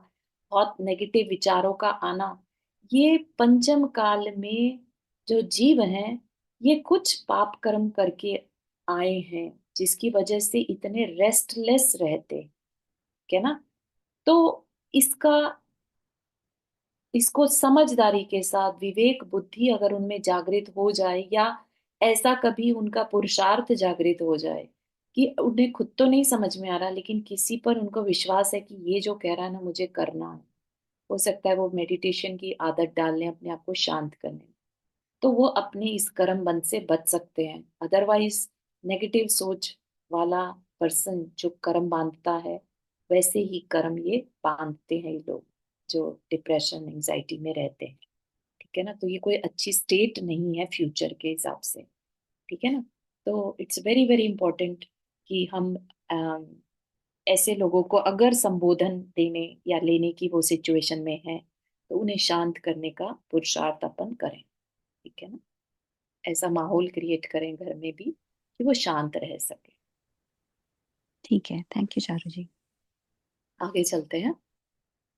बहुत नेगेटिव विचारों का आना, ये पंचम काल में जो जीव हैं, ये कुछ पाप कर्म करके आए हैं, जिसकी वजह से इतने रेस्टलेस रहते। ठीक है ना। तो इसका इसको समझदारी के साथ विवेक बुद्धि अगर उनमें जागृत हो जाए, या ऐसा कभी उनका पुरुषार्थ जागृत हो जाए कि उन्हें खुद तो नहीं समझ में आ रहा, लेकिन किसी पर उनको विश्वास है कि ये जो कह रहा है ना मुझे करना है, हो सकता है वो मेडिटेशन की आदत डाल लें अपने आप को शांत करने में, तो वो अपने इस कर्म बंध से बच सकते हैं। अदरवाइज नेगेटिव सोच वाला पर्सन जो कर्म बांधता है, वैसे ही कर्म ये बांधते हैं ये लोग जो डिप्रेशन एंजाइटी में रहते हैं। ठीक है ना। तो ये कोई अच्छी स्टेट नहीं है फ्यूचर के हिसाब से। ठीक है ना। तो इट्स वेरी वेरी इंपॉर्टेंट कि हम ऐसे लोगों को अगर संबोधन देने या लेने की वो सिचुएशन में है, तो उन्हें शांत करने का पुरुषार्थ अपन करें। ठीक है ना। ऐसा माहौल क्रिएट करें घर में भी कि वो शांत रह सके। ठीक है, थैंक यू चारू जी। आगे चलते हैं।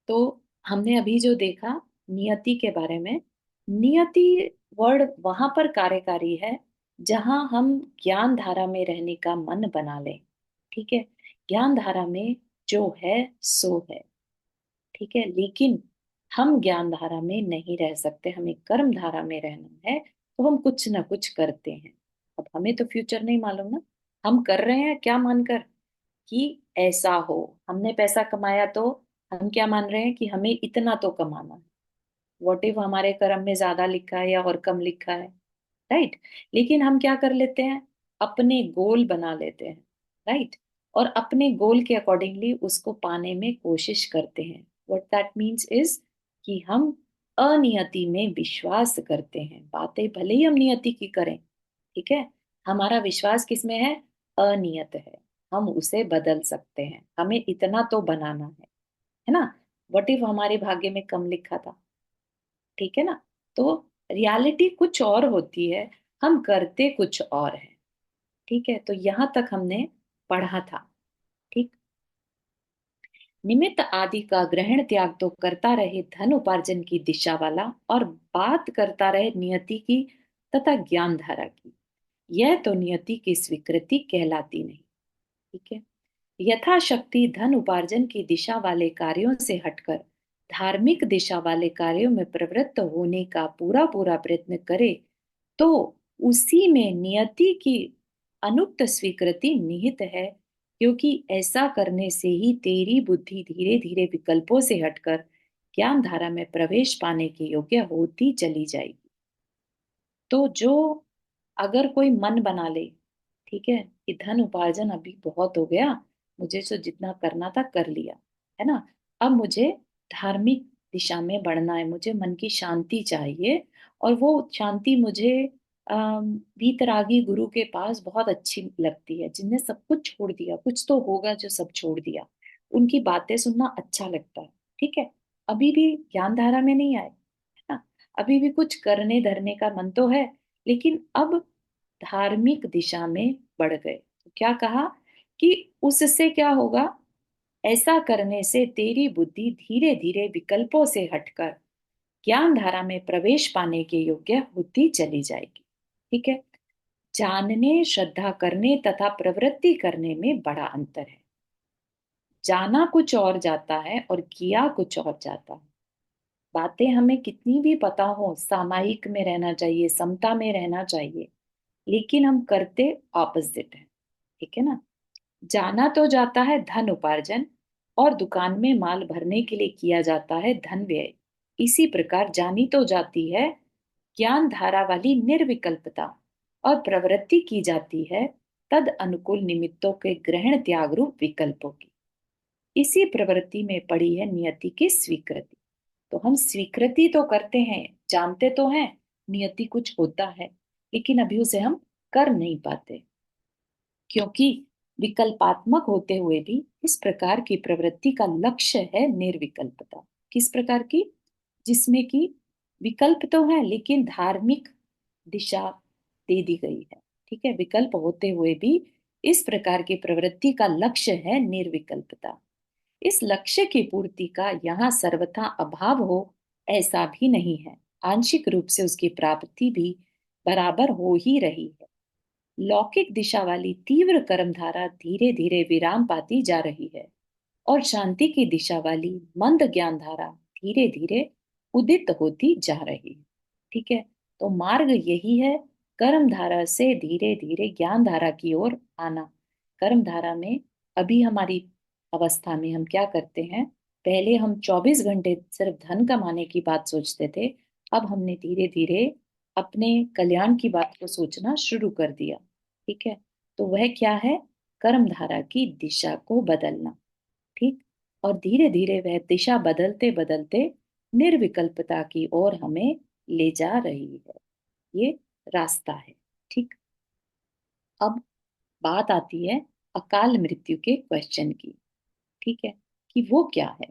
तो हमने अभी जो देखा नियति के बारे में, नियति वर्ड वहां पर कार्यकारी है जहां हम ज्ञान धारा में रहने का मन बना लें। ठीक है। ज्ञान धारा में जो है सो है। ठीक है। लेकिन हम ज्ञान धारा में नहीं रह सकते, हमें कर्म धारा में रहना है, तो हम कुछ ना कुछ करते हैं। अब हमें तो फ्यूचर नहीं मालूम ना, हम कर रहे हैं क्या मानकर कि ऐसा हो, हमने पैसा कमाया तो हम क्या मान रहे हैं कि हमें इतना तो कमाना है। व्हाट इफ हमारे कर्म में ज्यादा लिखा है या और कम लिखा है। राइट। लेकिन हम क्या कर लेते हैं, अपने गोल बना लेते हैं। राइट। और अपने गोल के अकॉर्डिंगली उसको पाने में कोशिश करते हैं। व्हाट दैट मीन्स इज कि हम अनियति में विश्वास करते हैं, बातें भले ही हम नियति की करें। ठीक है। हमारा विश्वास किसमें है, अनियत है, हम उसे बदल सकते हैं, हमें इतना तो बनाना है ना। व्हाट इफ हमारे भाग्य में कम लिखा था। ठीक है ना। तो रियलिटी कुछ और होती है, हम करते कुछ और है। ठीक है। तो यहां तक हमने पढ़ा था। ठीक। निमित्त आदि का ग्रहण त्याग तो करता रहे धन उपार्जन की दिशा वाला, और बात करता रहे नियति की तथा ज्ञान धारा की, यह तो नियति की स्वीकृति कहलाती नहीं। ठीक है। यथाशक्ति धन उपार्जन की दिशा वाले कार्यों से हटकर धार्मिक दिशा वाले कार्यों में प्रवृत्त होने का पूरा पूरा प्रयत्न करे तो उसी में नियति की अनुक्त स्वीकृति निहित है, क्योंकि ऐसा करने से ही तेरी बुद्धि धीरे धीरे विकल्पों से हटकर ज्ञान धारा में प्रवेश पाने के योग्य होती चली जाएगी। तो जो अगर कोई मन बना ले, ठीक है, कि धन उपार्जन अभी बहुत हो गया, मुझे तो जितना करना था कर लिया, है ना, अब मुझे धार्मिक दिशा में बढ़ना है, मुझे मन की शांति चाहिए, और वो शांति मुझे वीतरागी गुरु के पास बहुत अच्छी लगती है, जिनने सब कुछ छोड़ दिया, कुछ तो होगा जो सब छोड़ दिया, उनकी बातें सुनना अच्छा लगता है, ठीक है, अभी भी ज्ञान धारा में नहीं आए, है ना, अभी भी कुछ करने धरने का मन तो है, लेकिन अब धार्मिक दिशा में बढ़ गए। तो क्या कहा कि उससे क्या होगा, ऐसा करने से तेरी बुद्धि धीरे धीरे विकल्पों से हटकर ज्ञान धारा में प्रवेश पाने के योग्य होती चली जाएगी। ठीक है, जानने, श्रद्धा करने तथा प्रवृत्ति करने में बड़ा अंतर है। जाना कुछ और जाता है और किया कुछ और जाता है। बातें हमें कितनी भी पता हो, सामायिक में रहना चाहिए, समता में रहना चाहिए, लेकिन हम करते ऑपोजिट है। ठीक है ना, जाना तो जाता है धन उपार्जन, और दुकान में माल भरने के लिए किया जाता है धन व्यय। इसी प्रकार जानी तो जाती है ज्ञान धारा वाली निर्विकल्पता, और प्रवृत्ति की जाती है तद अनुकूल निमित्तों के ग्रहण त्याग रूप विकल्पों की। इसी प्रवृत्ति में पड़ी है नियति की स्वीकृति। तो हम स्वीकृति तो करते हैं, जानते तो हैं नियति कुछ होता है, लेकिन अभी उसे हम कर नहीं पाते, क्योंकि विकल्पात्मक होते हुए भी इस प्रकार की प्रवृत्ति का लक्ष्य है निर्विकल्पता। किस प्रकार की? जिसमें कि विकल्प तो है लेकिन धार्मिक दिशा दे दी गई है। ठीक है, विकल्प होते हुए भी इस प्रकार की प्रवृत्ति का लक्ष्य है निर्विकल्पता। इस लक्ष्य की पूर्ति का यहाँ सर्वथा अभाव हो ऐसा भी नहीं है, आंशिक रूप से उसकी प्राप्ति भी बराबर हो ही रही है। लौकिक दिशा वाली तीव्र कर्म धारा धीरे धीरे विराम पाती जा रही है, और शांति की दिशा वाली मंद ज्ञान धारा धीरे धीरे उदित होती जा रही है। ठीक है, तो मार्ग यही है, कर्म धारा से धीरे धीरे ज्ञान धारा की ओर आना। कर्म धारा में अभी हमारी अवस्था में हम क्या करते हैं, पहले हम 24 घंटे सिर्फ धन कमाने की बात सोचते थे, अब हमने धीरे धीरे अपने कल्याण की बात को सोचना शुरू कर दिया। ठीक है, तो वह क्या है, कर्म धारा की दिशा को बदलना। ठीक, और धीरे धीरे वह दिशा बदलते बदलते निर्विकल्पता की ओर हमें ले जा रही है। ये रास्ता है। ठीक, अब बात आती है अकाल मृत्यु के क्वेश्चन की। ठीक है, कि वो क्या है।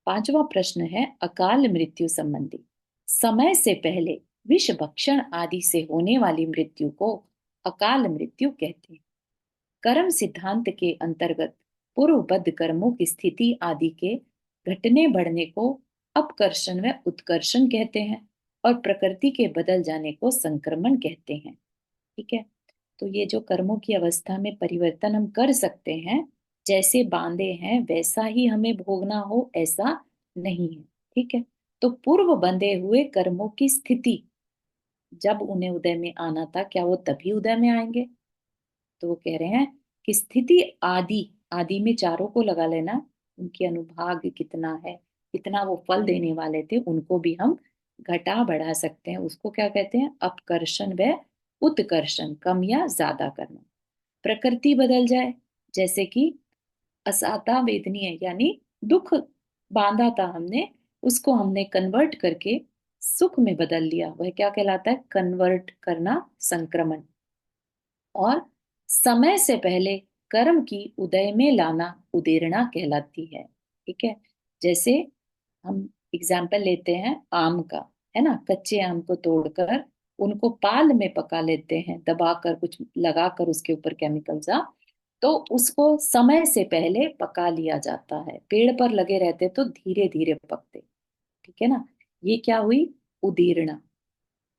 पांचवा प्रश्न है अकाल मृत्यु संबंधी। समय से पहले विष भक्षण आदि से होने वाली मृत्यु को अकाल मृत्यु कहते हैं। कर्म सिद्धांत के अंतर्गत पूर्वबद्ध कर्मों की स्थिति आदि के घटने बढ़ने को अपकर्षण व उत्कर्षण कहते हैं, और प्रकृति के बदल जाने को संक्रमण कहते हैं। ठीक है, तो ये जो कर्मों की अवस्था में परिवर्तन हम कर सकते हैं, जैसे बांधे हैं वैसा ही हमें भोगना हो ऐसा नहीं है। ठीक है, तो पूर्व बंधे हुए कर्मों की स्थिति जब उन्हें उदय में आना था, क्या वो तभी उदय में आएंगे? तो वो कह रहे हैं कि स्थिति आदि, आदि में चारों को लगा लेना, उनकी अनुभाग कितना है, कितना वो फल देने वाले थे, उनको भी हम घटा बढ़ा सकते हैं। उसको क्या कहते हैं, अपकर्षण व उत्कर्षण, कम या ज्यादा करना। प्रकृति बदल जाए, जैसे कि असाता वेदनीय, यानी दुख बांधा था हमने, उसको हमने कन्वर्ट करके सुख में बदल लिया, वह क्या कहलाता है, कन्वर्ट करना, संक्रमण। और समय से पहले कर्म की उदय में लाना उदेरना कहलाती है। ठीक है, जैसे हम एग्जाम्पल लेते हैं आम का, है ना, कच्चे आम को तोड़कर उनको पाल में पका लेते हैं, दबाकर कुछ लगाकर उसके ऊपर केमिकल सा, तो उसको समय से पहले पका लिया जाता है। पेड़ पर लगे रहते तो धीरे धीरे पकते। ठीक है ना, ये क्या हुई, उदीरना।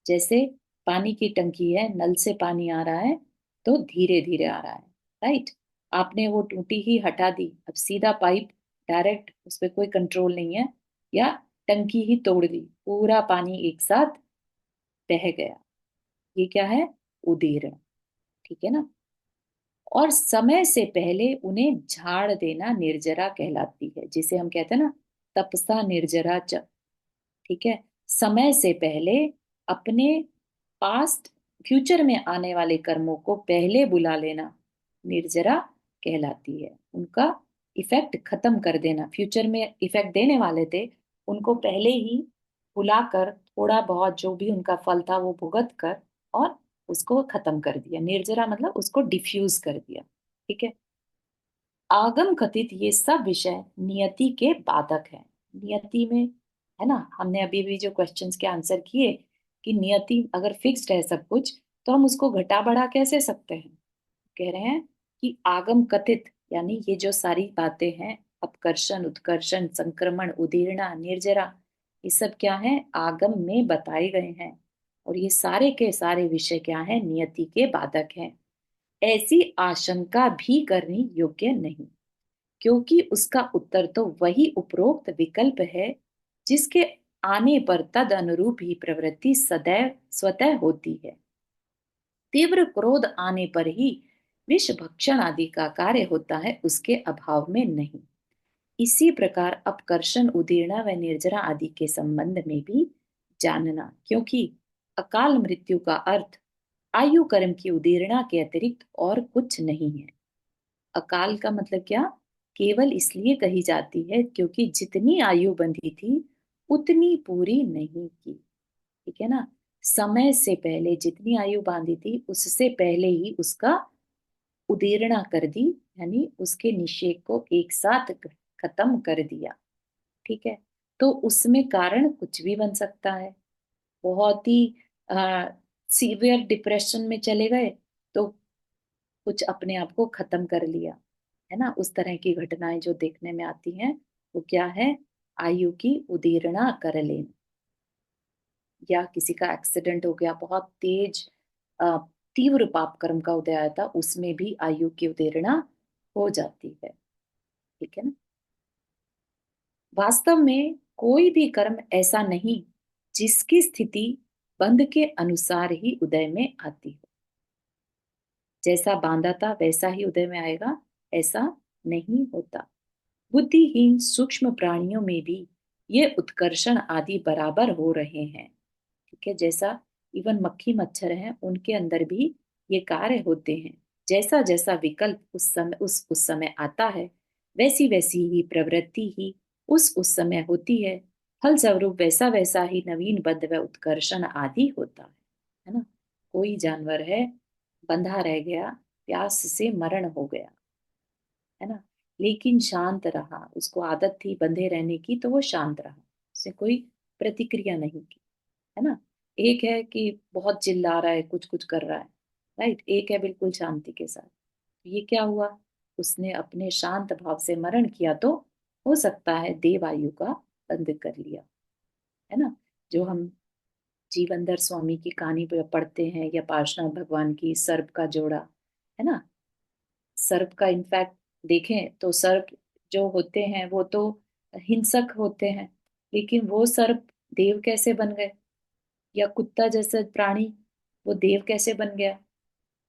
जैसे पानी की टंकी है, नल से पानी आ रहा है तो धीरे धीरे आ रहा है, राइट, आपने वो टूटी ही हटा दी, अब सीधा पाइप डायरेक्ट, उस पर कोई कंट्रोल नहीं है, या टंकी ही तोड़ दी, पूरा पानी एक साथ बह गया, ये क्या है? उदीर्ण। ठीक है ना? और समय से पहले उन्हें झाड़ देना निर्जरा कहलाती है, जिसे हम कहते हैं ना तपसा निर्जरा च। ठीक है? समय से पहले अपने पास्ट फ्यूचर में आने वाले कर्मों को पहले बुला लेना निर्जरा कहलाती है। उनका इफेक्ट खत्म कर देना, फ्यूचर में इफेक्ट देने वाले थे उनको पहले ही बुलाकर थोड़ा बहुत जो भी उनका फल था वो भुगत कर और उसको खत्म कर दिया। निर्जरा मतलब उसको डिफ्यूज कर दिया। ठीक है? आगम कथित ये सब विषय नियति के बाधक है। नियति में, है ना, हमने अभी भी जो क्वेश्चंस के आंसर किए कि नियति अगर फिक्स्ड है सब कुछ तो हम उसको घटा बढ़ा कैसे सकते हैं? कह रहे हैं कि आगम कथित यानी ये जो सारी बातें हैं, अपकर्षण, उत्कर्षण, संक्रमण, उदीर्णा, निर्जरा, ये सब क्या है? आगम में बताए गए हैं। और ये सारे के सारे विषय क्या है? नियति के बाधक हैं। ऐसी आशंका भी करनी योग्य नहीं, क्योंकि उसका उत्तर तो वही उपरोक्त विकल्प है जिसके आने पर तद अनुरूप ही प्रवृत्ति सदैव स्वतः होती है। तीव्र क्रोध आने पर ही विष भक्षण आदि का कार्य होता है, उसके अभाव में नहीं। इसी प्रकार अपकर्षण, उदीर्णा व निर्जरा आदि के संबंध में भी जानना, क्योंकि अकाल मृत्यु का अर्थ आयु कर्म की उदीर्णा के अतिरिक्त और कुछ नहीं है। अकाल का मतलब क्या? केवल इसलिए कही जाती है क्योंकि जितनी आयु बंधी थी उतनी पूरी नहीं की। ठीक है ना? समय से पहले जितनी आयु बांधी थी उससे पहले ही उसका उदीर्णा कर दी, यानी उसके निषेध को एक साथ खत्म कर दिया। ठीक है? तो उसमें कारण कुछ भी बन सकता है। बहुत ही सीवियर डिप्रेशन में चले गए तो कुछ अपने आप को खत्म कर लिया, है ना? उस तरह की घटनाएं जो देखने में आती हैं वो क्या है? आयु की उदीर्णा कर लेना। या किसी का एक्सीडेंट हो गया, बहुत तेज अ, तीव्र पाप कर्म का उदय आया था, उसमें भी आयु की उदीर्णा हो जाती है। ठीक है ना? वास्तव में कोई भी कर्म ऐसा नहीं जिसकी स्थिति बंध के अनुसार ही उदय में आती हो। जैसा बांधा था वैसा ही उदय में आएगा, ऐसा नहीं होता। बुद्धिहीन सूक्ष्म प्राणियों में भी ये उत्कर्षण आदि बराबर हो रहे हैं। ठीक है? जैसा इवन मक्खी मच्छर हैं उनके अंदर भी ये कार्य होते हैं। जैसा जैसा विकल्प उस समय आता है वैसी वैसी ही प्रवृत्ति ही उस समय होती है। फल स्वरूप वैसा वैसा ही नवीन बद्ध व उत्कर्षण आदि होता है ना? कोई जानवर है, बंधा रह गया, प्यास से मरण हो गया, है ना, लेकिन शांत रहा, उसको आदत थी बंधे रहने की तो वो शांत रहा, उसने कोई प्रतिक्रिया नहीं की, है ना? एक है कि बहुत चिल्ला रहा है, कुछ कुछ कर रहा है, राइट? एक है बिल्कुल शांति के साथ। ये क्या हुआ? उसने अपने शांत भाव से मरण किया तो हो सकता है देव आयु का बंध कर लिया, है ना? जो हम जीवनधर स्वामी की कहानी पढ़ते हैं या पार्श्वनाथ भगवान की सर्प का जोड़ा, है ना? सर्प का इनफैक्ट देखें तो सर्प जो होते हैं वो तो हिंसक होते हैं, लेकिन वो सर्प देव कैसे बन गए? या कुत्ता जैसा प्राणी वो देव कैसे बन गया?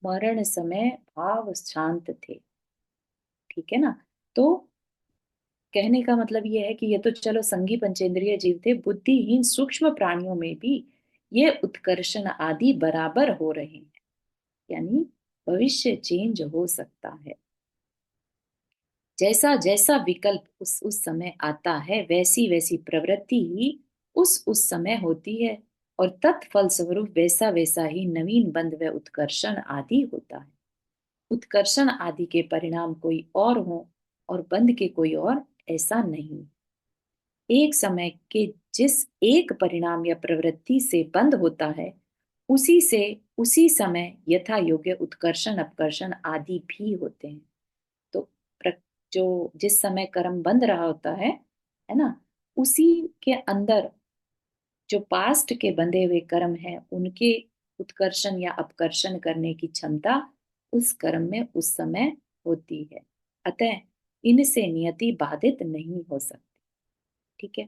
मरण समय भाव शांत थे। ठीक है ना? तो कहने का मतलब ये है कि ये तो चलो संगी पंचेंद्रिय जीव थे, बुद्धिहीन सूक्ष्म प्राणियों में भी ये उत्कर्षण आदि बराबर हो रहे हैं, यानी भविष्य चेंज हो सकता है। जैसा जैसा विकल्प उस समय आता है वैसी वैसी प्रवृत्ति ही उस समय होती है, और तत्फल स्वरूप वैसा वैसा ही नवीन बंध व उत्कर्षण आदि होता है। उत्कर्षण आदि के परिणाम कोई और हो और बंध के कोई और, ऐसा नहीं। एक समय के जिस एक परिणाम या प्रवृत्ति से बंद होता है उसी से उसी समय यथा योग्य उत्कर्षण अपकर्षण आदि भी होते हैं। तो जो जिस समय कर्म बंध रहा होता है ना, उसी के अंदर जो पास्ट के बंधे हुए कर्म हैं उनके उत्कर्षण या अपकर्षण करने की क्षमता उस कर्म में उस समय होती है। अतः इनसे नियति बाधित नहीं हो सकती। ठीक है?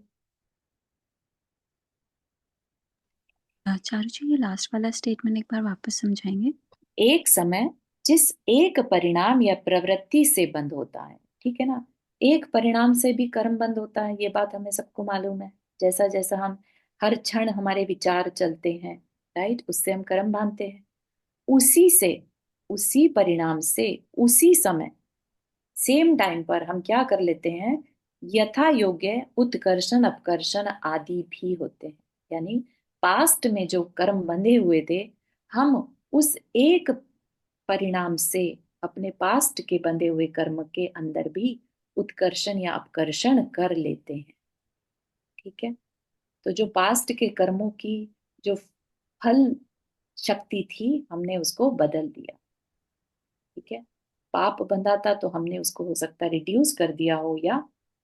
चारू जी, ये लास्ट वाला स्टेटमेंट एक बार वापस समझाएंगे? एक समय जिस एक परिणाम या प्रवृत्ति से बंद होता है, ठीक है ना। एक परिणाम से भी कर्म बंद होता है, ये बात हमें सबको मालूम है। जैसा जैसा हम हर क्षण हमारे विचार चलते हैं, राइट, उससे हम कर्म बांधते हैं। उसी से, उसी परिणाम से, उसी समय, सेम टाइम पर हम क्या कर लेते हैं, यथा योग्य उत्कर्षण अपकर्षण आदि भी होते हैं। यानी पास्ट में जो कर्म बंधे हुए थे, हम उस एक परिणाम से अपने पास्ट के बंधे हुए कर्म के अंदर भी उत्कर्षण या अपकर्षण कर लेते हैं। ठीक है। तो जो पास्ट के कर्मों की जो फल शक्ति थी, हमने उसको बदल दिया। ठीक है। पाप बंधा था तो हमने उसको हो सकता है रिड्यूस कर दिया हो या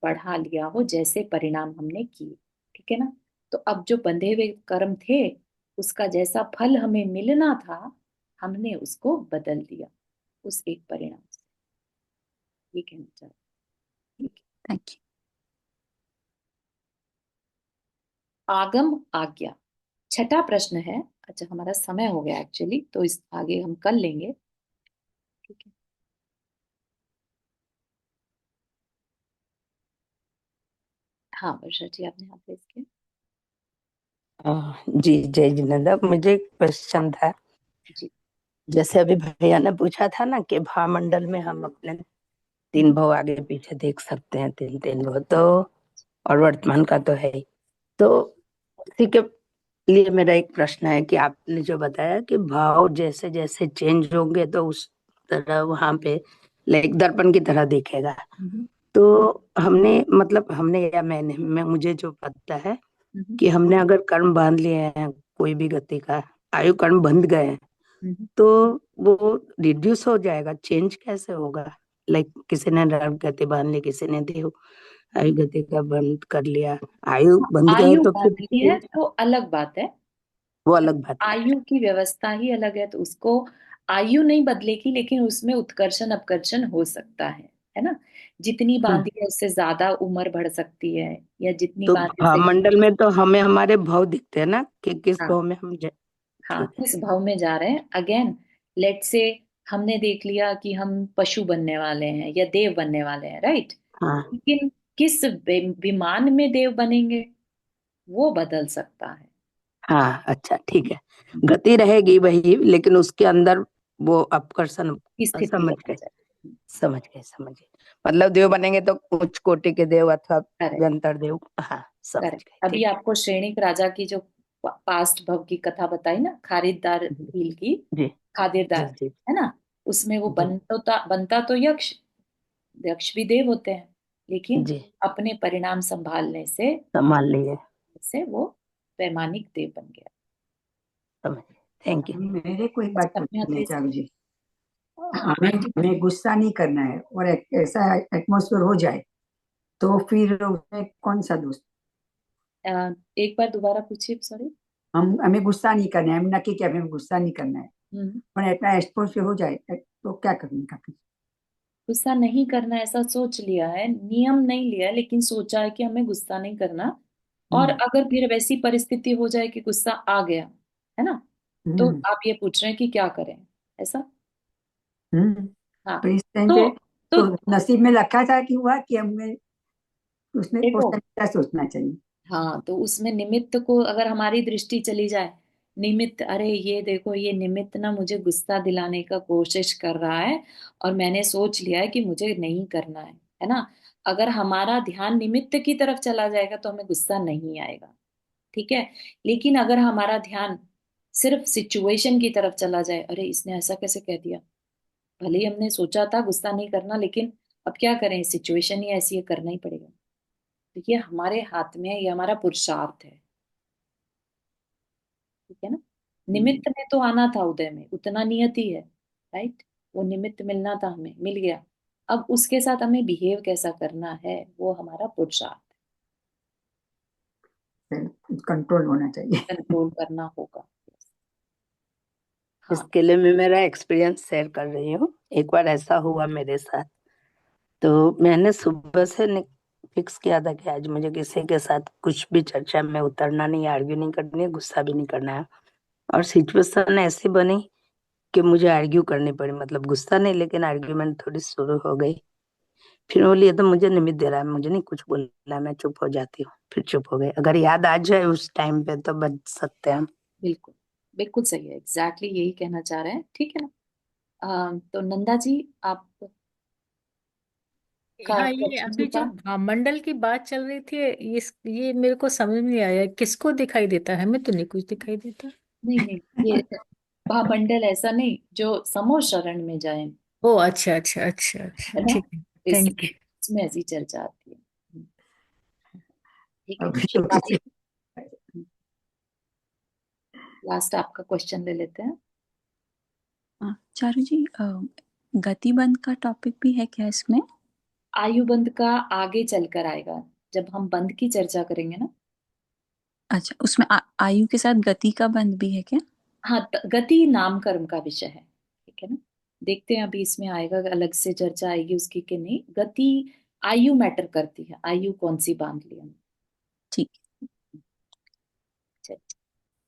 बढ़ा लिया हो, जैसे परिणाम हमने किए। ठीक है ना। तो अब जो बंधे हुए कर्म थे, उसका जैसा फल हमें मिलना था, हमने उसको बदल दिया उस एक परिणाम से। ये कहना चाहते हैं। ठीक थैंक यू। है। आगम आज्ञा, छठा प्रश्न है। अच्छा, हमारा समय हो गया एक्चुअली, तो इस आगे हम कर लेंगे। ठीक है। हाँ वर्षा जी, आपने हाथ रेज किया। जी जय जिनेंद्र, मुझे एक क्वेश्चन था। जी। जैसे अभी भैया ने पूछा था ना कि भावमंडल में हम अपने 3 भाव आगे पीछे देख सकते हैं, 3 भाव तो, और वर्तमान का तो है ही। तो उसी के लिए मेरा एक प्रश्न है कि आपने जो बताया कि भाव जैसे जैसे चेंज होंगे तो उस तरह वहां पे लाइक दर्पण की तरह दिखेगा। तो हमने या मैं मुझे जो पता है कि हमने अगर कर्म बांध लिए हैं, कोई भी गति का आयु कर्म बंध गए हैं, तो वो रिड्यूस हो जाएगा, चेंज कैसे होगा? लाइक किसी ने रण गति बांध ली, किसी ने देव आयु गति का बंद कर लिया, आयु बंध गए आयु तो बांध ली है फिर तो अलग बात है। वो अलग बात है। आयु की व्यवस्था ही अलग है, तो उसको आयु नहीं बदलेगी, लेकिन उसमें उत्कर्षण अपकर्षण हो सकता है ना। जितनी हाँ, बांधी है उससे ज्यादा उम्र बढ़ सकती है, या जितनी तो बांधी से। भावमंडल में तो हमें हमारे भाव दिखते हैं ना कि किस हाँ। भाव में हम हाँ, ठीक है। किस भाव में जा रहे हैं। अगेन, लेट से हमने देख लिया कि हम पशु बनने वाले हैं या देव बनने वाले हैं, राइट। हाँ लेकिन किस विमान में देव बनेंगे, वो बदल सकता है। हाँ, अच्छा ठीक है। गति रहेगी वही, लेकिन उसके अंदर वो अपकर्षण। की स्थिति समझ बदल गए, जाएगी। समझ गए। मतलब देव बनेंगे तो उच्च कोटि के देव अथवा करेक्ट। अंतर देव। हाँ समझ करेक्ट। गए, अभी ठीक आपको श्रेणिक राजा की जो पास्ट भव की कथा बताई ना, खारिददार है। भील की, जी जी खादिरदार, जी है ना। उसमें वो जी बनता तो यक्ष, यक्ष भी देव होते हैं, लेकिन जी, अपने परिणाम संभालने संभाल लिए, से वो वैमानिक देव बन गया। समझ गए, थैंक यू। मेरे को एक बात अपने पूछनी है हाथ चारू जी। हाँ। हमें गुस्सा नहीं करना है और ऐसा एटमोसफियर हो जाए तो फिर उसमें कौन सा दोस्त? एक बार दोबारा पूछिए, सॉरी। हम हमें गुस्सा नहीं करना है, हम नक्की कि हमें गुस्सा नहीं करना है, हम्म। पर इतना एटमोसफियर हो जाए तो क्या करने का फिर? गुस्सा नहीं करना ऐसा सोच लिया है, नियम नहीं लिया है, लेकिन सोचा है कि हमें गुस्सा नहीं करना। और हम्म अगर फिर वैसी परिस्थिति हो जाए कि गुस्सा आ गया, है ना, तो हम्म आप ये पूछ रहे हैं कि क्या करें, ऐसा। हम्म हाँ। तो इस टाइम तो पे तो तो नसीब में लिखा था कि हुआ कि हमें उसमें उस देखो, टाइम क्या सोचना चाहिए? हाँ, तो उसमें निमित्त को अगर हमारी दृष्टि चली जाए, निमित्त, अरे ये देखो, ये निमित्त ना मुझे गुस्सा दिलाने का कोशिश कर रहा है, और मैंने सोच लिया है कि मुझे नहीं करना है ना। अगर हमारा ध्यान निमित्त की तरफ चला जाएगा तो हमें गुस्सा नहीं आएगा। ठीक है। लेकिन अगर हमारा ध्यान सिर्फ सिचुएशन की तरफ चला जाए, अरे इसने ऐसा कैसे कह दिया, भले ही हमने सोचा था गुस्सा नहीं करना, लेकिन अब क्या करें, सिचुएशन ही ऐसी है, करना ही पड़ेगा। तो ये हमारे हाथ में है, ये हमारा पुरुषार्थ है। ठीक है ना। निमित्त में तो आना था उदय में, उतना नियति है, राइट। वो निमित्त मिलना था, हमें मिल गया। अब उसके साथ हमें बिहेव कैसा करना है, वो हमारा पुरुषार्थ कंट्रोल होना चाहिए। है, कंट्रोल करना होगा। हाँ। इसके लिए मैं मेरा एक्सपीरियंस शेयर कर रही हूँ। एक बार ऐसा हुआ मेरे साथ, तो मैंने सुबह से फिक्स किया था कि आज मुझे किसी के साथ कुछ भी चर्चा में उतरना नहीं, आर्ग्यू नहीं करनी है, गुस्सा भी नहीं करना है। और सिचुएशन ऐसी बनी कि मुझे आर्ग्यू करनी पड़ी, मतलब गुस्सा नहीं लेकिन आर्ग्यूमेंट थोड़ी शुरू हो गई। फिर बोली ये तो मुझे निमित्त दे रहा है, मुझे नहीं कुछ बोलना, मैं चुप हो जाती हूँ। फिर चुप हो गई। अगर याद आ जाए उस टाइम पे तो बच सकते हैं हम। बिल्कुल बिल्कुल सही है, एग्जैक्टली यही कहना चाह रहे हैं, ठीक है ना। तो नंदा जी, आप का हाँ, ये क्वेश्चन अभी जो होगा। भामंडल की बात चल रही थी, ये मेरे को समझ नहीं आया, किसको दिखाई देता है? हमें तो नहीं कुछ दिखाई देता। नहीं नहीं, ये भामंडल ऐसा नहीं जो समो शरण में जाए, ओ अच्छा अच्छा अच्छा अच्छा, है ना। ठीक है। इस थैंक यू। इसमें ऐसी चर्चा आती है। ठीक है, अभी तो शिल्पा किसी जी, लास्ट आपका क्वेश्चन ले लेते हैं। चारू जी, गतिबंध का टॉपिक भी है क्या इसमें? आयु बंध का आगे चलकर आएगा, जब हम बंध की चर्चा करेंगे ना। अच्छा, उसमें आयु के साथ गति का बंध भी है क्या? हाँ, गति नाम कर्म का विषय है, ठीक है ना। देखते हैं अभी इसमें आएगा, अलग से चर्चा आएगी उसकी कि नहीं। गति, आयु मैटर करती है, आयु कौन सी बांध ली हमने। ठीक। चलिए,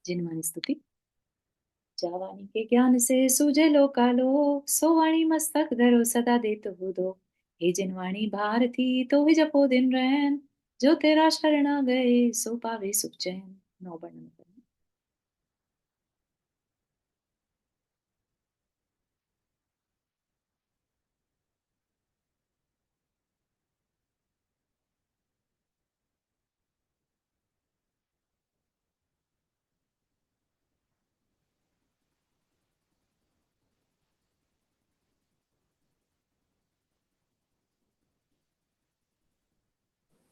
जिनवाणी स्तुति। जावानी के ज्ञान से सूझे लोकालोक, सो वाणी मस्तक धरो सदा देत हो दो। हे जिनवाणी भारती तो ही जपो दिन रैन, जो तेरा शरण आ गए सो पावे सुख चैन। नौ वर्णन करना।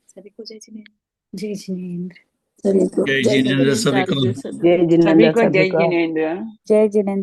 सभी को जय जिनेन्द्र। जय जिनेन्द्र। सभी को जय जय जिनेन्द्र जिनेन्द्र। सभी को। जय सभी जिनेन्द्र को सभी जय को। जिनेन्द्र। जय जिनेन्द्र।